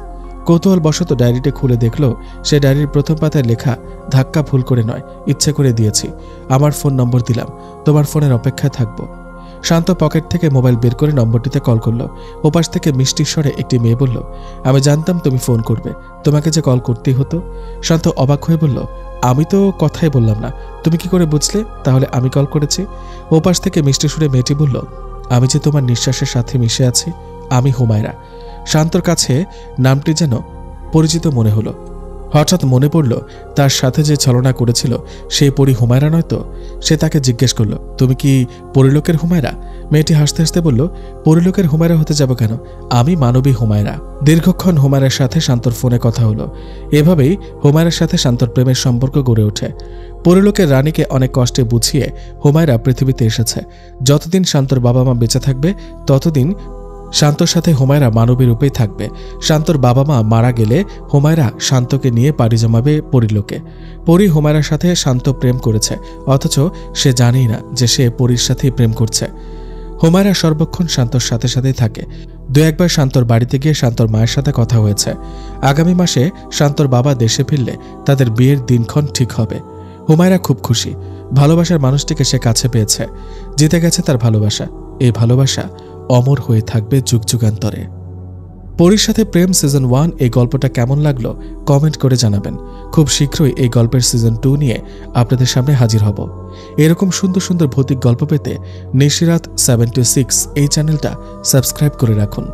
কৌতূহলবশত ডায়েরিটি খুলে দেখল সে ডায়েরির প্রথম পাতায় লেখা, ধাক্কা ভুল করে নয়, ইচ্ছে করে দিয়েছি। আমার ফোন নম্বর দিলাম, তোমার ফোনের অপেক্ষায় থাকবো। শান্ত পকেট থেকে মোবাইল বের করে নম্বরটিতে কল করলো। ওপাশ থেকে মিষ্টি স্বরে একটি মেয়ে বলল, আমি জানতাম তুমি ফোন করবে, তোমাকে যে কল করতেই হতো। শান্ত অবাক হয়ে বলল, আমি তো কথাই বললাম না, তুমি কি করে বুঝলে তাহলে আমি কল করেছি? ওপাশ থেকে মিষ্টি সুরে মেয়েটি বলল, আমি যে তোমার নিঃশ্বাসের সাথে মিশে আছি, আমি হুমায়রা। শান্তর কাছে নামটি যেন পরিচিত মনে হলো। হঠাৎ মনে পড়ল তার সাথে যে ছলনা করেছিল সে পরী হুমায়রা নয় তো। সে তাকে জিজ্ঞেস করল, তুমি কি পরিলোকের হুমায়রা? মেয়েটি হাসতে হাসতে বলল, পরিলোকের হুমায়রা হতে যাব কেন, আমি মানবী হুমায়রা। দীর্ঘক্ষণ হুমায়রার সাথে শান্তর ফোনে কথা হলো। এভাবেই হুমায়রার সাথে শান্তর প্রেমের সম্পর্ক গড়ে ওঠে। পরিলোকের রানীকে অনেক কষ্টে বুঝিয়ে হুমায়রা পৃথিবীতে এসেছে। যতদিন শান্তর বাবা মা বেঁচে থাকবে ততদিন শান্তর সাথে হুমায়রা মানবী রূপেই থাকবে। শান্তর বাবা মা মারা গেলে হুমায়রা শান্তকে নিয়ে পাড়ি জমাবে পরিলোকে। পরী হুমায়রার সাথে শান্ত প্রেম করেছে, অথচ সে জানেই না যে সে পরীর সাথেই প্রেম করছে। হুমায়রা সর্বক্ষণ শান্তর সাথে সাথেই থাকে। দু একবার শান্তর বাড়িতে গিয়ে শান্তর মায়ের সাথে কথা হয়েছে। আগামী মাসে শান্তর বাবা দেশে ফিরলে তাদের বিয়ের দিনক্ষণ ঠিক হবে। হুমায়রা খুব খুশি। ভালোবাসার মানুষটিকে সে কাছে পেয়েছে। জিতে গেছে তার ভালোবাসা। এই ভালোবাসা অমর হয়ে থাকবে যুগ যুগান্তরে। পরীর সাথে প্রেম সিজন 1 এই গল্পটা কেমন লাগলো কমেন্ট করে জানাবেন। খুব শীঘ্রই এই গল্পের সিজন 2 নিয়ে আপনাদের সামনে হাজির হব। এরকম সুন্দর সুন্দর ভৌতিক গল্প পেতে নিশিরাত 726 এই চ্যানেলটা সাবস্ক্রাইব করে রাখুন।